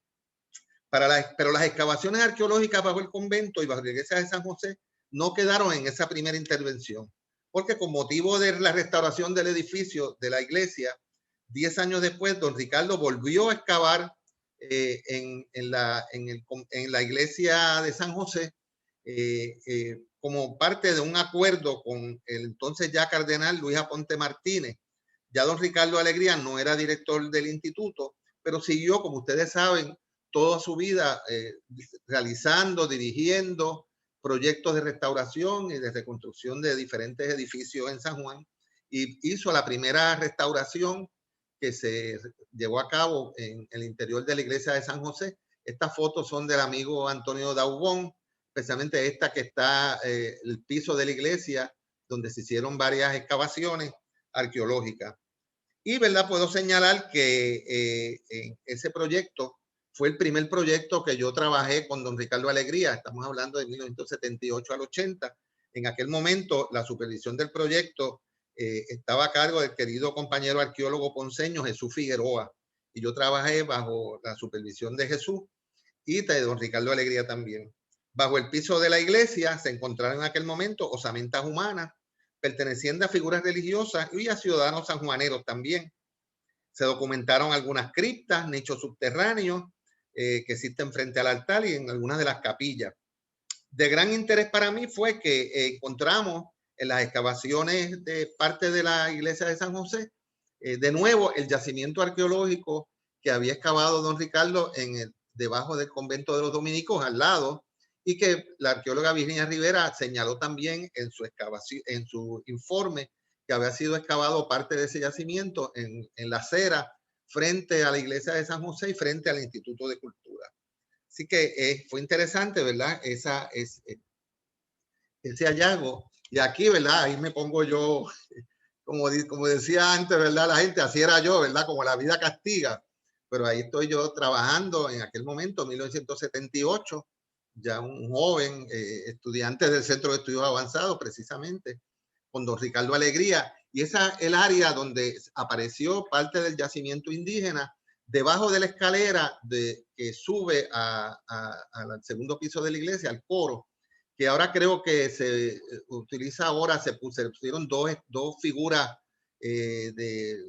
Pero las excavaciones arqueológicas bajo el convento y bajo la iglesia de San José no quedaron en esa primera intervención, porque con motivo de la restauración del edificio de la iglesia, 10 años después, don Ricardo volvió a excavar en la iglesia de San José como parte de un acuerdo con el entonces ya cardenal Luis Aponte Martínez. Ya don Ricardo Alegría no era director del instituto, pero siguió, como ustedes saben, toda su vida realizando, dirigiendo proyectos de restauración y de reconstrucción de diferentes edificios en San Juan, y hizo la primera restauración que se llevó a cabo en el interior de la iglesia de San José. Estas fotos son del amigo Antonio Daubón, especialmente esta que está el piso de la iglesia, donde se hicieron varias excavaciones arqueológicas. Y, ¿verdad? Puedo señalar que ese proyecto fue el primer proyecto que yo trabajé con don Ricardo Alegría. Estamos hablando de 1978 al 80. En aquel momento, la supervisión del proyecto estaba a cargo del querido compañero arqueólogo ponceño Jesús Figueroa. Y yo trabajé bajo la supervisión de Jesús y de don Ricardo Alegría también. Bajo el piso de la iglesia se encontraron en aquel momento osamentas humanas pertenecientes a figuras religiosas y a ciudadanos sanjuaneros también. Se documentaron algunas criptas, nichos subterráneos que existen frente al altar y en algunas de las capillas. De gran interés para mí fue que encontramos en las excavaciones de parte de la iglesia de San José, de nuevo el yacimiento arqueológico que había excavado don Ricardo debajo del convento de los dominicos, al lado, y que la arqueóloga Virginia Rivera señaló también en su informe que había sido excavado parte de ese yacimiento en la acera frente a la iglesia de San José y frente al Instituto de Cultura. Así que fue interesante, ¿verdad? Ese hallazgo. Y aquí, ¿verdad? Ahí me pongo yo, como decía antes, ¿verdad? La gente, así era yo, ¿verdad? Como la vida castiga. Pero ahí estoy yo trabajando en aquel momento, 1978, ya un joven estudiante del Centro de Estudios Avanzados, precisamente, con don Ricardo Alegría. Y esa es el área donde apareció parte del yacimiento indígena, debajo de la escalera que sube al segundo piso de la iglesia, al coro, que ahora creo que se utiliza ahora, se pusieron dos figuras,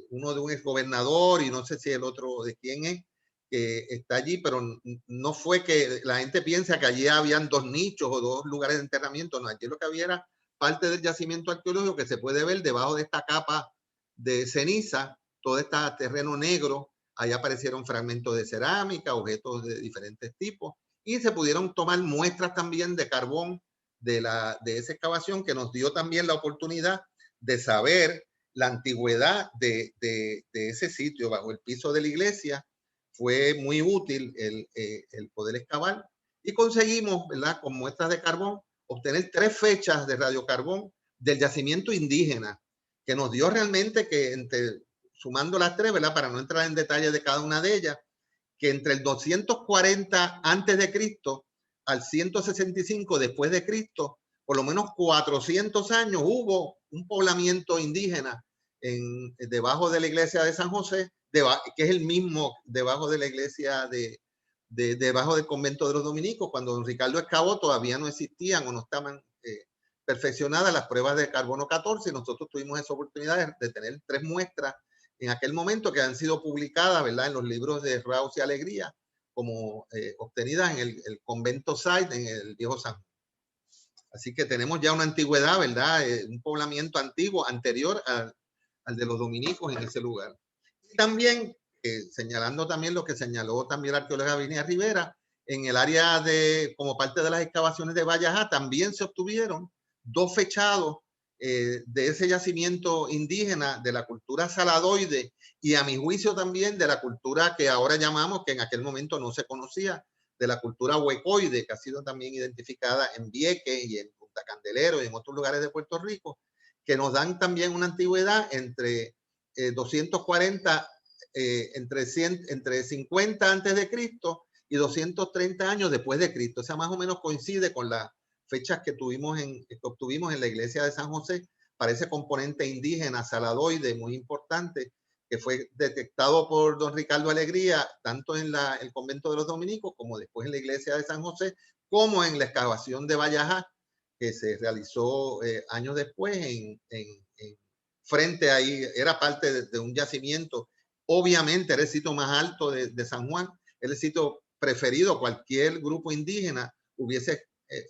uno de un exgobernador y no sé si el otro de quién es, que está allí, pero no fue que la gente piensa que allí habían dos nichos o dos lugares de enterramiento, no, allí lo que había era parte del yacimiento arqueológico que se puede ver debajo de esta capa de ceniza, todo este terreno negro. Ahí aparecieron fragmentos de cerámica, objetos de diferentes tipos, y se pudieron tomar muestras también de carbón de esa excavación, que nos dio también la oportunidad de saber la antigüedad de ese sitio bajo el piso de la iglesia. Fue muy útil el poder excavar, y conseguimos, ¿verdad?, con muestras de carbón, obtener 3 fechas de radiocarbón del yacimiento indígena, que nos dio realmente que sumando las 3, ¿verdad?, para no entrar en detalle de cada una de ellas, que entre el 240 antes de Cristo al 165 después de Cristo, por lo menos 400 años hubo un poblamiento indígena debajo de la iglesia de San José, que es el mismo debajo de la iglesia debajo del convento de los dominicos. Cuando don Ricardo excavó todavía no existían o no estaban perfeccionadas las pruebas de carbono 14, y nosotros tuvimos esa oportunidad de tener 3 muestras en aquel momento que han sido publicadas, ¿verdad?, en los libros de Raus y Alegría, como obtenidas en el convento site en el Viejo San Juan. Así que tenemos ya una antigüedad, ¿verdad? Un poblamiento antiguo, anterior al de los dominicos en ese lugar. Y también, señalando también lo que señaló también la arqueóloga Virginia Rivera, en el área de, como parte de las excavaciones de Vallajá, también se obtuvieron 2 fechados de ese yacimiento indígena de la cultura saladoide y a mi juicio también de la cultura que ahora llamamos, que en aquel momento no se conocía, de la cultura huecoide, que ha sido también identificada en Vieques y en Punta Candelero y en otros lugares de Puerto Rico, que nos dan también una antigüedad entre 240, entre 50 antes de Cristo y 230 años después de Cristo. O sea, más o menos coincide con las fechas que obtuvimos en la iglesia de San José para ese componente indígena saladoide muy importante que fue detectado por don Ricardo Alegría, tanto en el convento de los dominicos como después en la iglesia de San José, como en la excavación de Vallajá, que se realizó años después frente ahí, era parte de un yacimiento. Obviamente era el sitio más alto de San Juan, era el sitio preferido, cualquier grupo indígena hubiese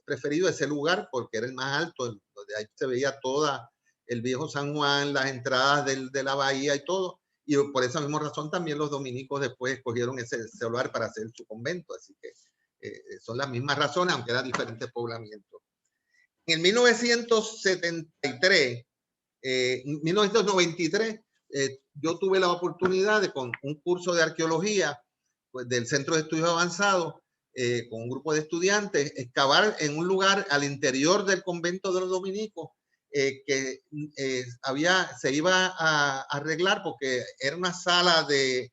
preferido ese lugar porque era el más alto, donde ahí se veía toda el Viejo San Juan, las entradas de la bahía y todo. Y por esa misma razón también los dominicos después escogieron ese lugar para hacer su convento. Así que son las mismas razones, aunque eran diferentes poblamientos. En 1993, 1993, yo tuve la oportunidad de, con un curso de arqueología pues, del Centro de Estudios Avanzados, con un grupo de estudiantes, excavar en un lugar al interior del convento de los dominicos, que se iba a arreglar porque era una sala de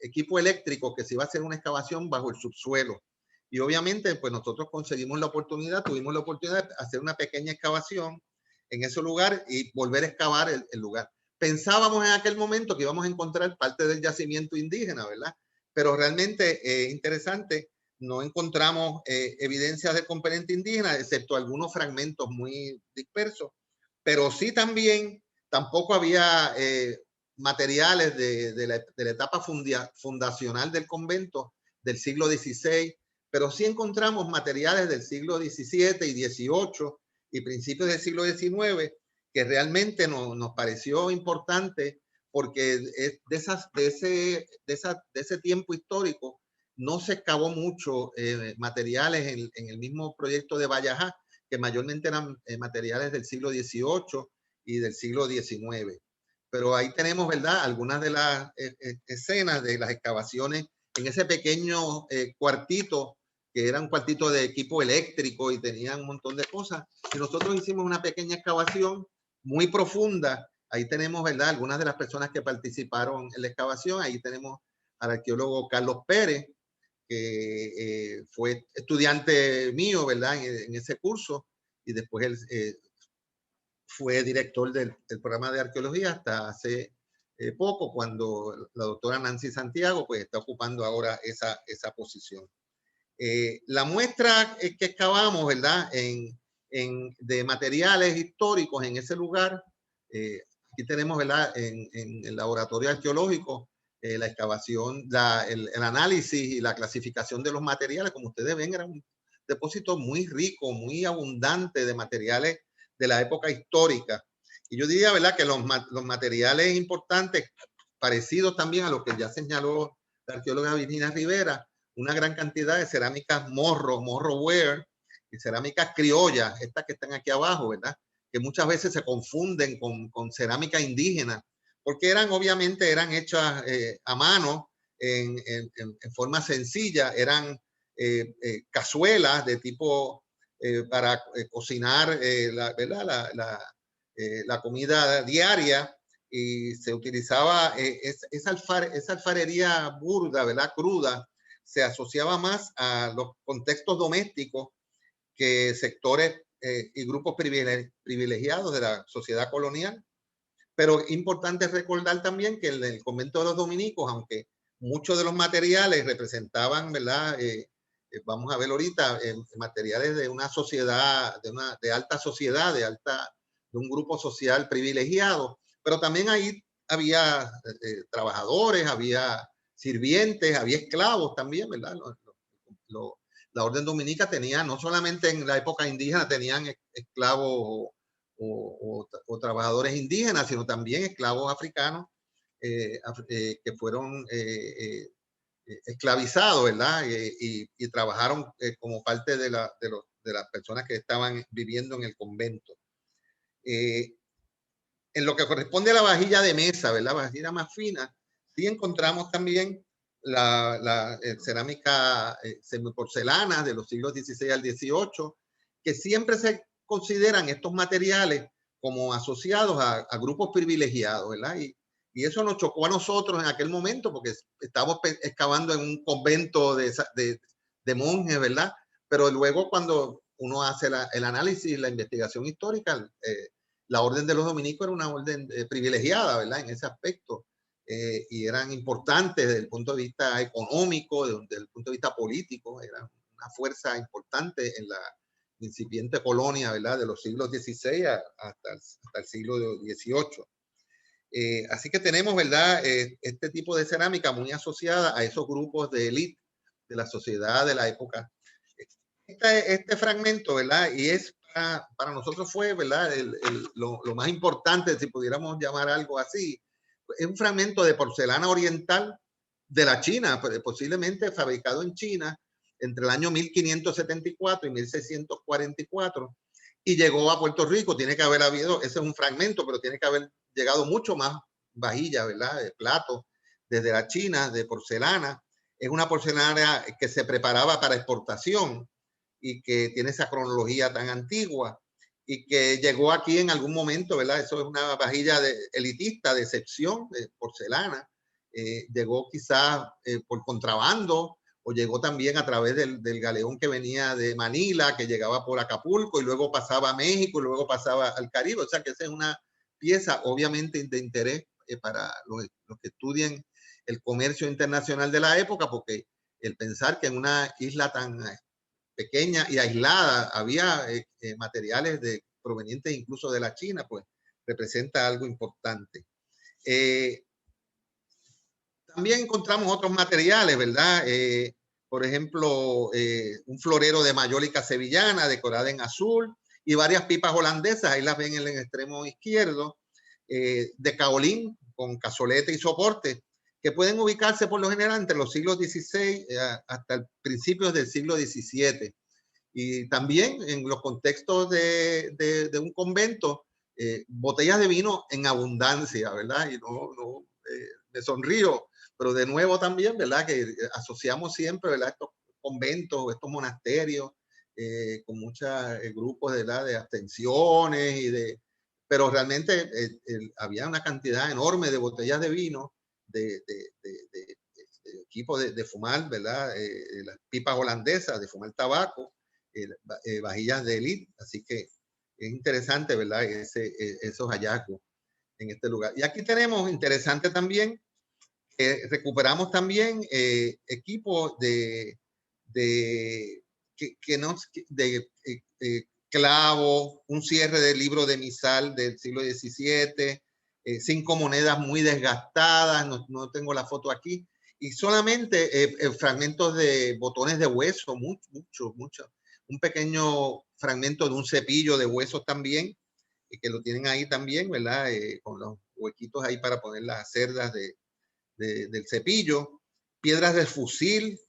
equipo eléctrico que se iba a hacer una excavación bajo el subsuelo. Y obviamente, pues nosotros tuvimos la oportunidad de hacer una pequeña excavación en ese lugar y volver a excavar el lugar. Pensábamos en aquel momento que íbamos a encontrar parte del yacimiento indígena, ¿verdad? Pero realmente interesante, no encontramos evidencias de componente indígena, excepto algunos fragmentos muy dispersos, pero sí también tampoco había materiales de la etapa fundacional del convento del siglo XVI, pero sí encontramos materiales del siglo XVII y XVIII y principios del siglo XIX que realmente nos pareció importante porque de ese tiempo histórico no se excavó mucho materiales en el mismo proyecto de Vallajá, que mayormente eran materiales del siglo XVIII y del siglo XIX. Pero ahí tenemos, ¿verdad?, algunas de las escenas de las excavaciones en ese pequeño cuartito, que era un cuartito de equipo eléctrico y tenían un montón de cosas. Y nosotros hicimos una pequeña excavación muy profunda. Ahí tenemos, ¿verdad?, algunas de las personas que participaron en la excavación. Ahí tenemos al arqueólogo Carlos Pérez, que fue estudiante mío, ¿verdad?, en ese curso. Y después él fue director del programa de arqueología hasta hace poco, cuando la doctora Nancy Santiago pues está ocupando ahora esa posición. La muestra que excavamos, ¿verdad?, de materiales históricos en ese lugar, aquí tenemos, ¿verdad?, en el laboratorio arqueológico, la excavación, el análisis y la clasificación de los materiales. Como ustedes ven, era un depósito muy rico, muy abundante de materiales de la época histórica. Y yo diría, ¿verdad?, que los materiales importantes, parecidos también a lo que ya señaló la arqueóloga Virginia Rivera, una gran cantidad de cerámicas morro ware y cerámicas criollas, estas que están aquí abajo, ¿verdad?, que muchas veces se confunden con cerámica indígena, porque obviamente eran hechas a mano, en forma sencilla, eran cazuelas de tipo para cocinar la comida diaria, y se utilizaba esa alfarería burda, ¿verdad?, cruda, se asociaba más a los contextos domésticos que sectores y grupos privilegiados de la sociedad colonial. Pero es importante recordar también que en el convento de los dominicos, aunque muchos de los materiales representaban, ¿verdad?, vamos a ver ahorita, materiales de una sociedad, de alta sociedad, de un grupo social privilegiado, pero también ahí había trabajadores, había sirvientes, había esclavos también, ¿verdad? La orden dominica tenía, no solamente en la época indígena, tenían esclavos o trabajadores indígenas, sino también esclavos africanos que fueron esclavizados, ¿verdad? Y trabajaron como parte de las personas que estaban viviendo en el convento. En lo que corresponde a la vajilla de mesa, ¿verdad? Vajilla más fina, sí encontramos también la cerámica semiporcelana de los siglos XVI al XVIII, que siempre se consideran estos materiales como asociados a grupos privilegiados, ¿verdad? Y eso nos chocó a nosotros en aquel momento porque estábamos excavando en un convento de monjes, ¿verdad? Pero luego cuando uno hace el análisis, la investigación histórica, la orden de los dominicos era una orden privilegiada, ¿verdad? En ese aspecto. Y eran importantes desde el punto de vista económico, desde el punto de vista político, era una fuerza importante en la incipiente colonia, ¿verdad? De los siglos XVI hasta el siglo XVIII. Así que tenemos, ¿verdad? Este tipo de cerámica muy asociada a esos grupos de élite de la sociedad de la época. Este fragmento, ¿verdad? Y es para nosotros fue, ¿verdad? Lo más importante, si pudiéramos llamar algo así. Es un fragmento de porcelana oriental de la China, posiblemente fabricado en China entre el año 1574 y 1644 y llegó a Puerto Rico. Tiene que haber habido, ese es un fragmento, pero tiene que haber llegado mucho más vajilla, ¿verdad? De platos desde la China, de porcelana. Es una porcelana que se preparaba para exportación y que tiene esa cronología tan antigua y que llegó aquí en algún momento, ¿verdad? Eso es una vajilla elitista de excepción, de porcelana. Llegó quizás por contrabando o llegó también a través del galeón que venía de Manila, que llegaba por Acapulco y luego pasaba a México y luego pasaba al Caribe. O sea que esa es una pieza obviamente de interés para los que estudien el comercio internacional de la época, porque el pensar que en una isla tan pequeña y aislada había materiales provenientes incluso de la China, pues representa algo importante. También encontramos otros materiales, ¿verdad? Por ejemplo, un florero de mayólica sevillana decorada en azul y varias pipas holandesas, ahí las ven en el extremo izquierdo, de caolín con cazolete y soporte, que pueden ubicarse por lo general entre los siglos XVI hasta principios del siglo XVII. Y también en los contextos de un convento, botellas de vino en abundancia, ¿verdad? Y me sonrío, pero de nuevo también, ¿verdad? Que asociamos siempre, ¿verdad? Estos conventos, estos monasterios, con muchos grupos, ¿verdad? De abstenciones pero realmente había una cantidad enorme de botellas de vino, de equipos de fumar, ¿verdad? Las pipas holandesas, de fumar tabaco, vajillas de élite, así que es interesante, ¿verdad? Esos hallazgos en este lugar. Y aquí tenemos, interesante también, recuperamos también equipos de clavos, un cierre del libro de misal del siglo XVII, 5 monedas muy desgastadas, no tengo la foto aquí, y solamente fragmentos de botones de hueso, mucho. Un pequeño fragmento de un cepillo de huesos también, que lo tienen ahí también, ¿verdad? Con los huequitos ahí para poner las cerdas del cepillo, piedras de fusil,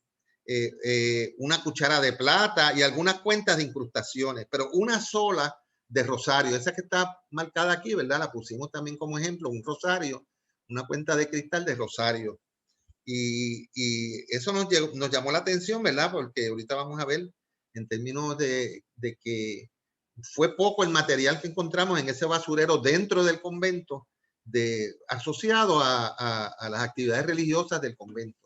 una cuchara de plata y algunas cuentas de incrustaciones, pero una sola de rosario, esa que está marcada aquí, ¿verdad? La pusimos también como ejemplo, un rosario, una cuenta de cristal de rosario. Y eso nos llamó la atención, ¿verdad? Porque ahorita vamos a ver en términos de que fue poco el material que encontramos en ese basurero dentro del convento asociado a las actividades religiosas del convento.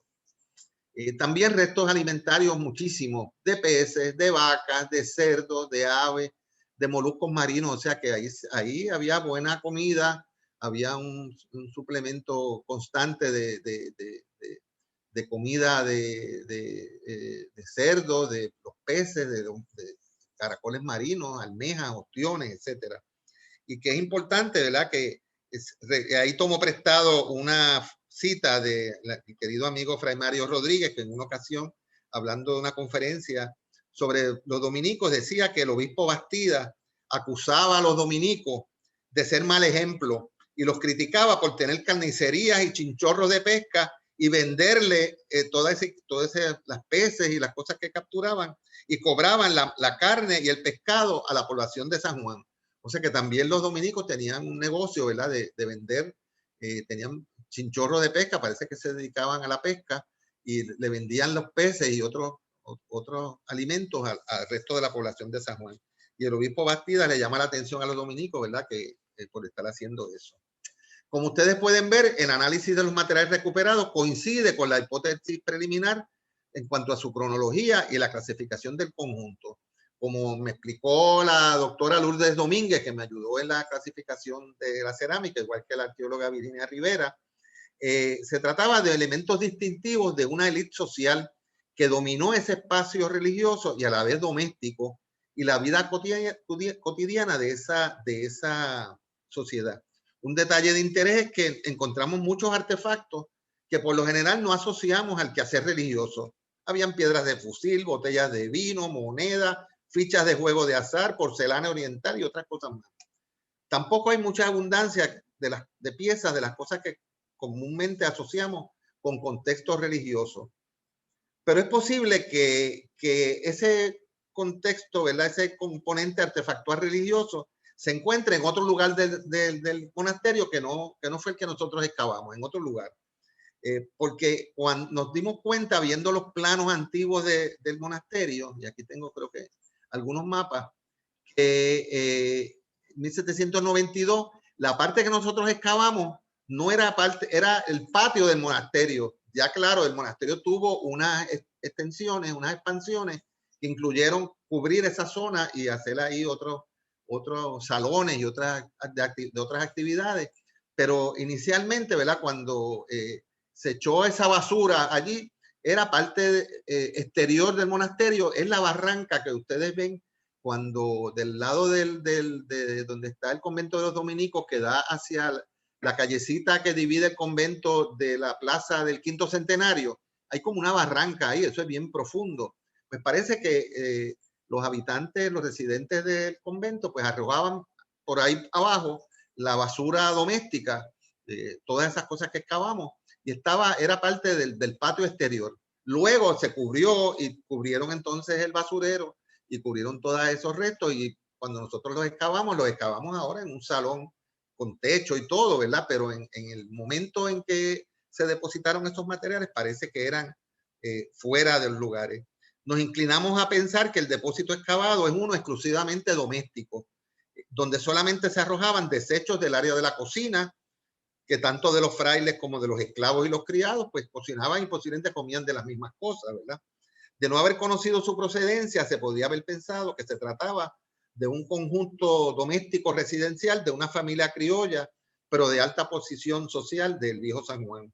También restos alimentarios muchísimos, de peces, de vacas, de cerdos, de aves, de moluscos marinos, o sea que ahí había buena comida, había un suplemento constante de comida de cerdo, de los peces, de caracoles marinos, almejas, ostiones, etcétera. Y que es importante, ¿verdad? Que ahí tomo prestado una cita de mi querido amigo Fray Mario Rodríguez, que en una ocasión, hablando de una conferencia sobre los dominicos, decía que el obispo Bastida acusaba a los dominicos de ser mal ejemplo y los criticaba por tener carnicerías y chinchorros de pesca y venderle todas las peces y las cosas que capturaban y cobraban la carne y el pescado a la población de San Juan. O sea que también los dominicos tenían un negocio, ¿verdad? De vender, tenían chinchorros de pesca, parece que se dedicaban a la pesca y le vendían los peces y otros alimentos al resto de la población de San Juan. Y el obispo Bastida le llama la atención a los dominicos, ¿verdad? Que por estar haciendo eso. Como ustedes pueden ver, el análisis de los materiales recuperados coincide con la hipótesis preliminar en cuanto a su cronología y la clasificación del conjunto. Como me explicó la doctora Lourdes Domínguez, que me ayudó en la clasificación de la cerámica, igual que la arqueóloga Virginia Rivera, se trataba de elementos distintivos de una élite social que dominó ese espacio religioso y a la vez doméstico y la vida cotidiana de esa sociedad. Un detalle de interés es que encontramos muchos artefactos que por lo general no asociamos al quehacer religioso. Habían piedras de fusil, botellas de vino, monedas, fichas de juego de azar, porcelana oriental y otras cosas más. Tampoco hay mucha abundancia de piezas de las cosas que comúnmente asociamos con contextos religiosos. Pero es posible que ese contexto, ¿verdad? Ese componente artefactual religioso se encuentre en otro lugar del monasterio que no fue el que nosotros excavamos, en otro lugar. Porque cuando nos dimos cuenta, viendo los planos antiguos del monasterio, y aquí tengo creo que algunos mapas, que en 1792, la parte que nosotros excavamos no era parte, era el patio del monasterio. Ya claro, el monasterio tuvo unas extensiones, unas expansiones que incluyeron cubrir esa zona y hacer ahí otros salones y otras actividades. Pero inicialmente, ¿verdad? Cuando se echó esa basura allí, era parte exterior del monasterio, es la barranca que ustedes ven cuando del lado de donde está el convento de los dominicos, que da hacia la callecita que divide el convento de la plaza del Quinto Centenario, hay como una barranca ahí, eso es bien profundo. Pues parece que los habitantes, los residentes del convento, pues arrojaban por ahí abajo la basura doméstica, todas esas cosas que excavamos, y era parte del patio exterior. Luego se cubrió y cubrieron entonces el basurero y cubrieron todos esos restos, y cuando nosotros los excavamos ahora en un salón con techo y todo, ¿verdad? Pero en el momento en que se depositaron estos materiales parece que eran fuera de los lugares. Nos inclinamos a pensar que el depósito excavado es uno exclusivamente doméstico, donde solamente se arrojaban desechos del área de la cocina, que tanto de los frailes como de los esclavos y los criados, pues cocinaban y posiblemente comían de las mismas cosas, ¿verdad? De no haber conocido su procedencia, se podría haber pensado que se trataba de un conjunto doméstico residencial de una familia criolla, pero de alta posición social del viejo San Juan.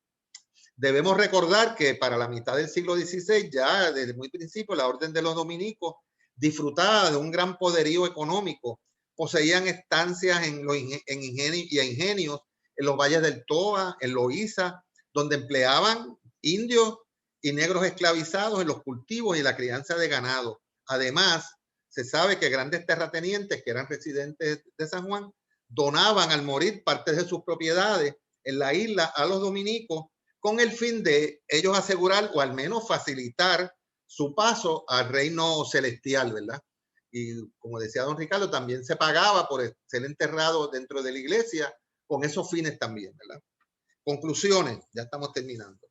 Debemos recordar que para la mitad del siglo XVI, ya desde muy principio, la Orden de los Dominicos disfrutaba de un gran poderío económico. Poseían estancias en ingenios en los valles del Toa, en Loíza, donde empleaban indios y negros esclavizados en los cultivos y la crianza de ganado. Además, se sabe que grandes terratenientes que eran residentes de San Juan donaban al morir partes de sus propiedades en la isla a los dominicos con el fin de ellos asegurar o al menos facilitar su paso al reino celestial, ¿verdad? Y como decía don Ricardo, también se pagaba por ser enterrado dentro de la iglesia con esos fines también, ¿verdad? Conclusiones, ya estamos terminando.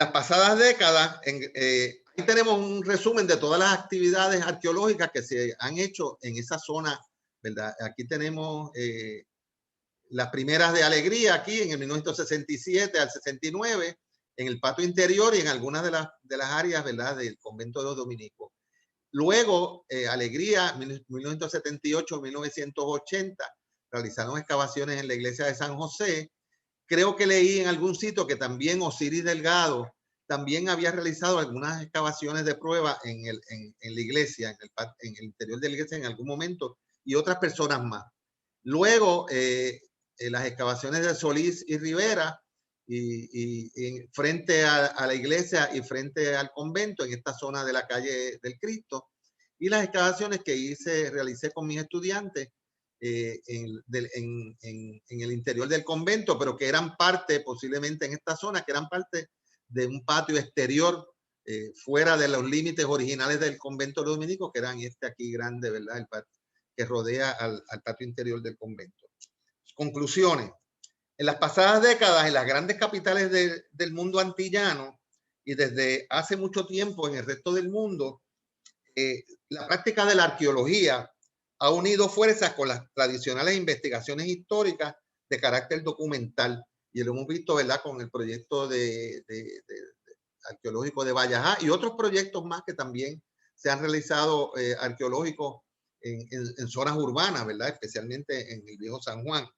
Las pasadas décadas, ahí tenemos un resumen de todas las actividades arqueológicas que se han hecho en esa zona, ¿verdad? Aquí tenemos las primeras de Alegría, aquí en el 1967 al 69, en el patio interior y en algunas de las áreas, ¿verdad?, del convento de los dominicos. Luego, Alegría, 1978-1980, realizaron excavaciones en la iglesia de San José. Creo que leí en algún sitio que también Osiris Delgado también había realizado algunas excavaciones de prueba en la iglesia, en el interior de la iglesia en algún momento, y otras personas más. Luego las excavaciones de Solís y Rivera, y frente a la iglesia y frente al convento, en esta zona de la calle del Cristo, y las excavaciones que realicé con mis estudiantes en el interior del convento, pero que eran parte, posiblemente en esta zona, que eran parte de un patio exterior fuera de los límites originales del convento de los dominicos, que eran este aquí grande, ¿verdad? El patio que rodea al patio interior del convento. Conclusiones. En las pasadas décadas, en las grandes capitales del mundo antillano y desde hace mucho tiempo en el resto del mundo, la práctica de la arqueología ha unido fuerzas con las tradicionales investigaciones históricas de carácter documental. Y lo hemos visto, ¿verdad?, con el proyecto arqueológico de Vallajá y otros proyectos más que también se han realizado arqueológicos en zonas urbanas, ¿verdad?, especialmente en el Viejo San Juan.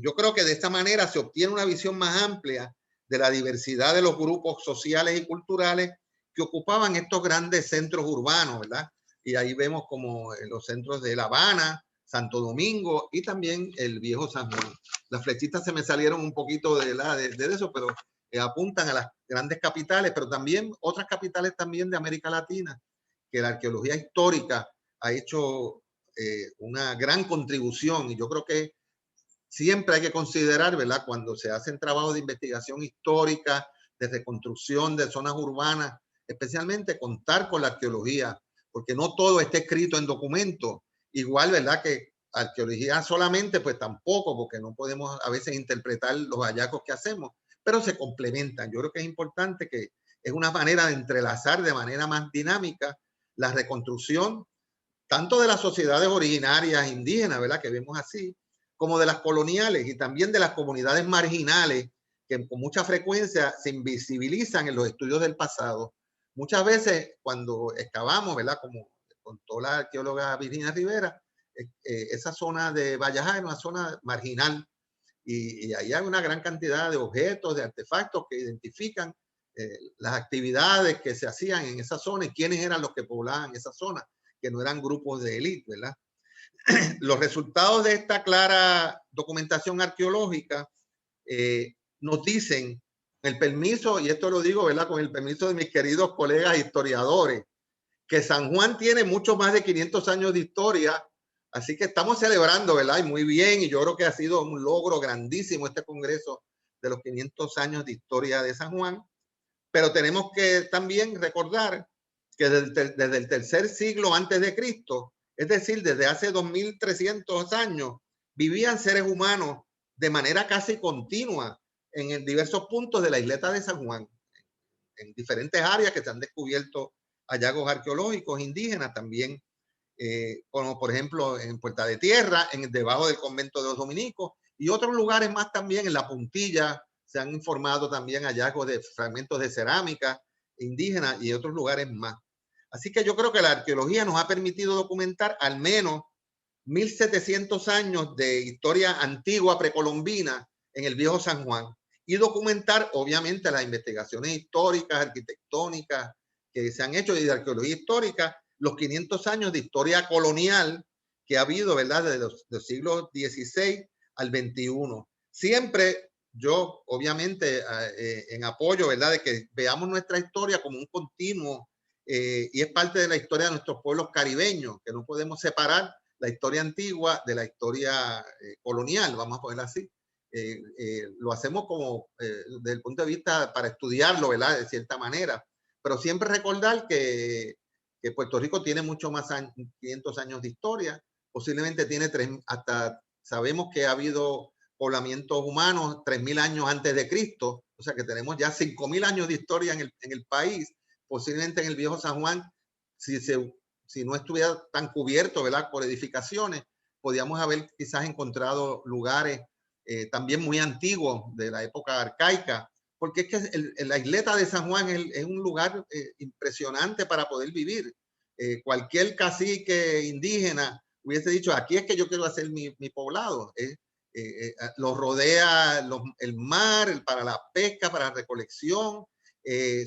Yo creo que de esta manera se obtiene una visión más amplia de la diversidad de los grupos sociales y culturales que ocupaban estos grandes centros urbanos, ¿verdad? Y ahí vemos como los centros de La Habana, Santo Domingo y también el Viejo San Juan. Las flechitas se me salieron un poquito de eso, pero apuntan a las grandes capitales, pero también otras capitales también de América Latina, que la arqueología histórica ha hecho una gran contribución, y yo creo que siempre hay que considerar, ¿verdad?, cuando se hacen trabajos de investigación histórica, de reconstrucción de zonas urbanas, especialmente contar con la arqueología, porque no todo está escrito en documentos. Igual, ¿verdad?, que arqueología solamente, pues tampoco, porque no podemos a veces interpretar los hallazgos que hacemos, pero se complementan. Yo creo que es importante, que es una manera de entrelazar de manera más dinámica la reconstrucción, tanto de las sociedades originarias indígenas, ¿verdad?, que vemos así, como de las coloniales y también de las comunidades marginales que con mucha frecuencia se invisibilizan en los estudios del pasado. Muchas veces cuando excavamos, ¿verdad?, como contó la arqueóloga Virginia Rivera, esa zona de Vallajá es una zona marginal y ahí hay una gran cantidad de objetos, de artefactos que identifican las actividades que se hacían en esa zona y quiénes eran los que poblaban esa zona, que no eran grupos de élite, ¿verdad? Los resultados de esta clara documentación arqueológica nos dicen, el permiso, y esto lo digo, ¿verdad?, con el permiso de mis queridos colegas historiadores, que San Juan tiene mucho más de 500 años de historia, así que estamos celebrando, ¿verdad?, y muy bien, y yo creo que ha sido un logro grandísimo este congreso de los 500 años de historia de San Juan, pero tenemos que también recordar que desde el tercer siglo antes de Cristo, es decir, desde hace 2300 años, vivían seres humanos de manera casi continua en diversos puntos de la isleta de San Juan, en diferentes áreas que se han descubierto hallazgos arqueológicos indígenas también, como por ejemplo en Puerta de Tierra, debajo del convento de los dominicos, y otros lugares más también. En La Puntilla se han informado también hallazgos de fragmentos de cerámica indígena y otros lugares más. Así que yo creo que la arqueología nos ha permitido documentar al menos 1700 años de historia antigua precolombina en el Viejo San Juan, y documentar obviamente las investigaciones históricas, arquitectónicas que se han hecho, y de arqueología histórica, los 500 años de historia colonial que ha habido, ¿verdad?, desde los siglos XVI al XXI. Siempre yo, obviamente, en apoyo, ¿verdad?, de que veamos nuestra historia como un continuo, y es parte de la historia de nuestros pueblos caribeños, que no podemos separar la historia antigua de la historia colonial, vamos a ponerla así. Lo hacemos como desde el punto de vista para estudiarlo, ¿verdad?, de cierta manera, pero siempre recordar que Puerto Rico tiene mucho más 500 años de historia, posiblemente tiene hasta sabemos que ha habido poblamientos humanos 3000 años antes de Cristo, o sea que tenemos ya 5000 años de historia en el país. Posiblemente en el Viejo San Juan, si no estuviera tan cubierto, ¿verdad?, por edificaciones, podíamos haber quizás encontrado lugares también muy antiguos de la época arcaica, porque es que la isleta de San Juan es un lugar impresionante para poder vivir. Cualquier cacique indígena hubiese dicho, aquí es que yo quiero hacer mi poblado. Lo rodea el mar para la pesca, para la recolección,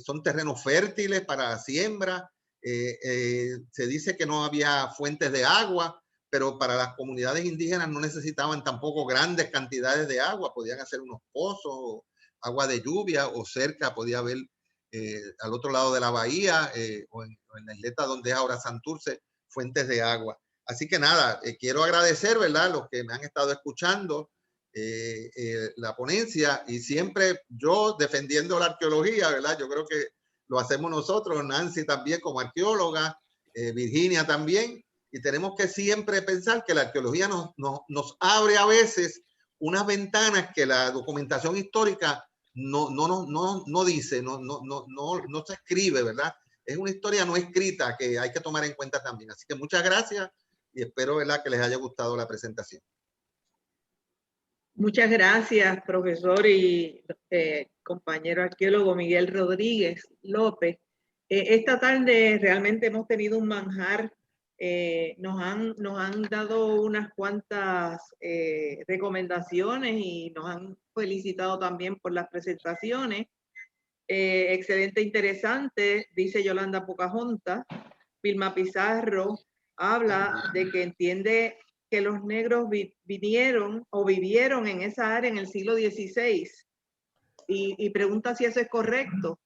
son terrenos fértiles para la siembra. Se dice que no había fuentes de agua, pero para las comunidades indígenas no necesitaban tampoco grandes cantidades de agua, podían hacer unos pozos, agua de lluvia, o cerca podía haber al otro lado de la bahía o en la isleta donde es ahora Santurce, fuentes de agua. Así que nada, quiero agradecer, ¿verdad?, los que me han estado escuchando la ponencia, y siempre yo defendiendo la arqueología, ¿verdad? Yo creo que lo hacemos nosotros, Nancy también como arqueóloga, Virginia también, y tenemos que siempre pensar que la arqueología nos abre a veces unas ventanas que la documentación histórica no dice, no se escribe, ¿verdad? Es una historia no escrita que hay que tomar en cuenta también. Así que muchas gracias y espero, ¿verdad?, que les haya gustado la presentación. Muchas gracias, profesor y compañero arqueólogo Miguel Rodríguez López. Esta tarde realmente hemos tenido un manjar. Nos han dado unas cuantas recomendaciones y nos han felicitado también por las presentaciones. Excelente, interesante, dice Yolanda Pocahontas. Vilma Pizarro habla de que entiende que los negros vinieron o vivieron en esa área en el siglo XVI y pregunta si eso es correcto.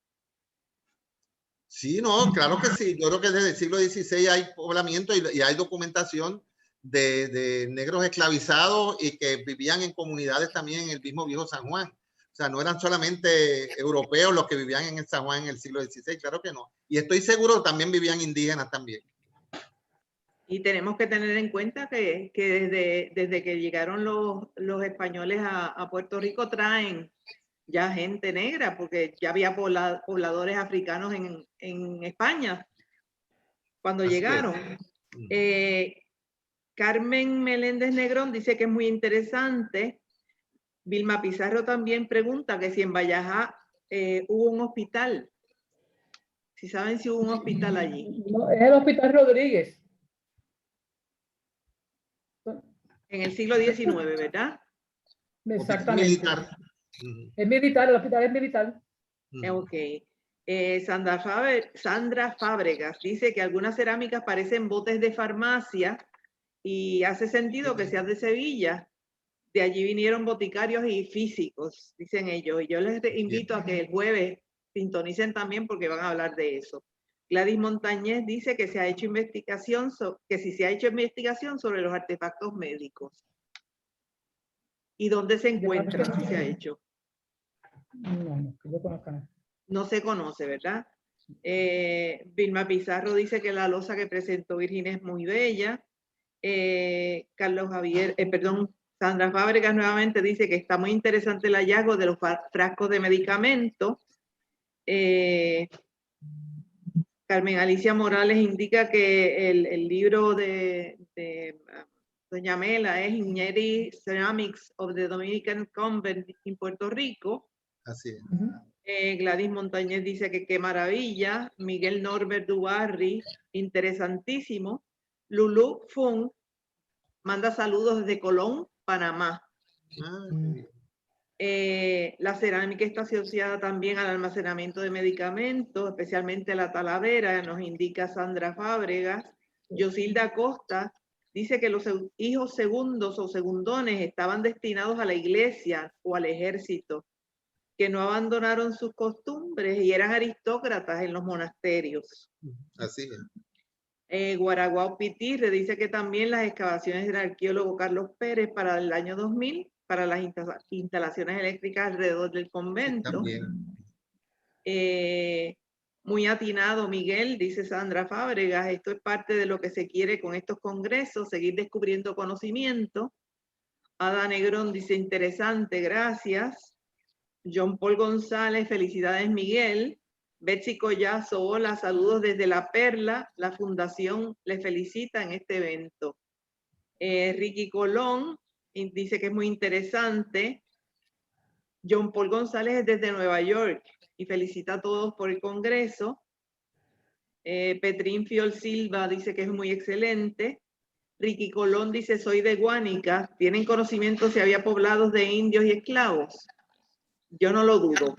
Sí, no, claro que sí. Yo creo que desde el siglo XVI hay poblamiento y hay documentación de negros esclavizados y que vivían en comunidades también en el mismo viejo San Juan. O sea, no eran solamente europeos los que vivían en el San Juan en el siglo XVI, claro que no. Y estoy seguro que también vivían indígenas también. Y tenemos que tener en cuenta que desde que llegaron los españoles a Puerto Rico traen ya gente negra, porque ya había pobladores africanos en España cuando Así llegaron. Carmen Meléndez Negrón dice que es muy interesante. Vilma Pizarro también pregunta que si en Vallajá hubo un hospital. Si saben si hubo un hospital allí. No, es el Hospital Rodríguez. En el siglo XIX, ¿verdad? Exactamente. Militar. Es militar, el hospital es militar. Ok. Sandra Fábregas dice que algunas cerámicas parecen botes de farmacia y hace sentido que sean de Sevilla. De allí vinieron boticarios y físicos, dicen ellos. Y yo les invito a que el jueves sintonicen también porque van a hablar de eso. Gladys Montañez dice que se ha hecho investigación, que si se ha hecho investigación sobre los artefactos médicos. ¿Y dónde se encuentran si se ha hecho? No, que yo conozca. No se conoce, ¿verdad? Vilma Pizarro dice que la losa que presentó Virginia es muy bella. Sandra Fábregas nuevamente dice que está muy interesante el hallazgo de los frascos de medicamentos. Carmen Alicia Morales indica que el libro de doña Mela es Iñeri Ceramics of the Dominican Convent in Puerto Rico. Así es. Gladys Montañez dice que qué maravilla. Miguel Norbert Dubarri, interesantísimo. Lulu Fung manda saludos desde Colón, Panamá. La cerámica está asociada también al almacenamiento de medicamentos, especialmente la talavera, nos indica Sandra Fábregas. Yosilda Costa dice que los hijos segundos o segundones estaban destinados a la iglesia o al ejército, que no abandonaron sus costumbres y eran aristócratas en los monasterios. Así es. Guaraguao Pitirre dice que también las excavaciones del arqueólogo Carlos Pérez para el año 2000, para las instalaciones eléctricas alrededor del convento. Muy atinado, Miguel, dice Sandra Fábregas, esto es parte de lo que se quiere con estos congresos, seguir descubriendo conocimiento. Ada Negrón dice interesante, gracias. John Paul González, felicidades Miguel. Betsy Collazo, hola, saludos desde La Perla. La fundación le felicita en este evento. Ricky Colón dice que es muy interesante. John Paul González es desde Nueva York y felicita a todos por el congreso. Petrín Fiol Silva dice que es muy excelente. Ricky Colón dice, soy de Guánica. ¿Tienen conocimiento si había poblados de indios y esclavos? Yo no lo dudo.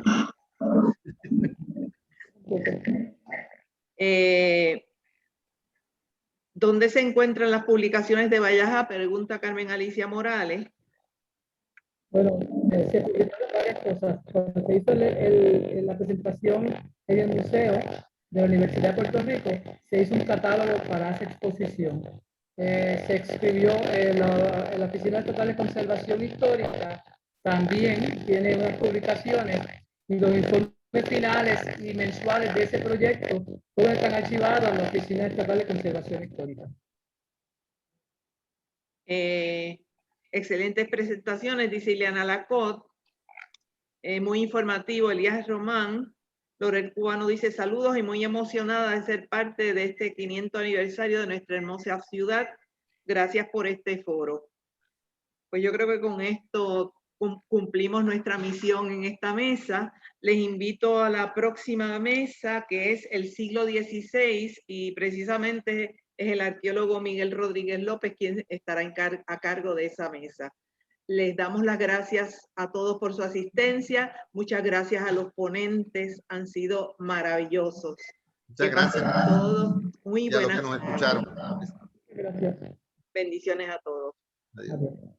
¿Dónde se encuentran las publicaciones de Valleja? Pregunta Carmen Alicia Morales. Bueno, se publicaron varias cosas. Cuando se hizo la presentación en el museo de la Universidad de Puerto Rico, se hizo un catálogo para esa exposición. Se escribió en la Oficina Estatal de Conservación Histórica, también tiene unas publicaciones, y los informes finales y mensuales de ese proyecto todos están archivados en la Oficina Estatal de Conservación Histórica. Excelentes presentaciones, dice Ileana Lacot. Muy informativo, Elías Román. Lorel Cubano dice saludos y muy emocionada de ser parte de este 500 aniversario de nuestra hermosa ciudad. Gracias por este foro. Pues yo creo que con esto cumplimos nuestra misión en esta mesa. Les invito a la próxima mesa, que es el siglo XVI, y precisamente es el arqueólogo Miguel Rodríguez López quien estará a cargo de esa mesa. Les damos las gracias a todos por su asistencia. Muchas gracias a los ponentes, han sido maravillosos. Muchas gracias. Todos muy y a los buenas. que nos escucharon. Gracias. Bendiciones a todos. Adiós. Adiós.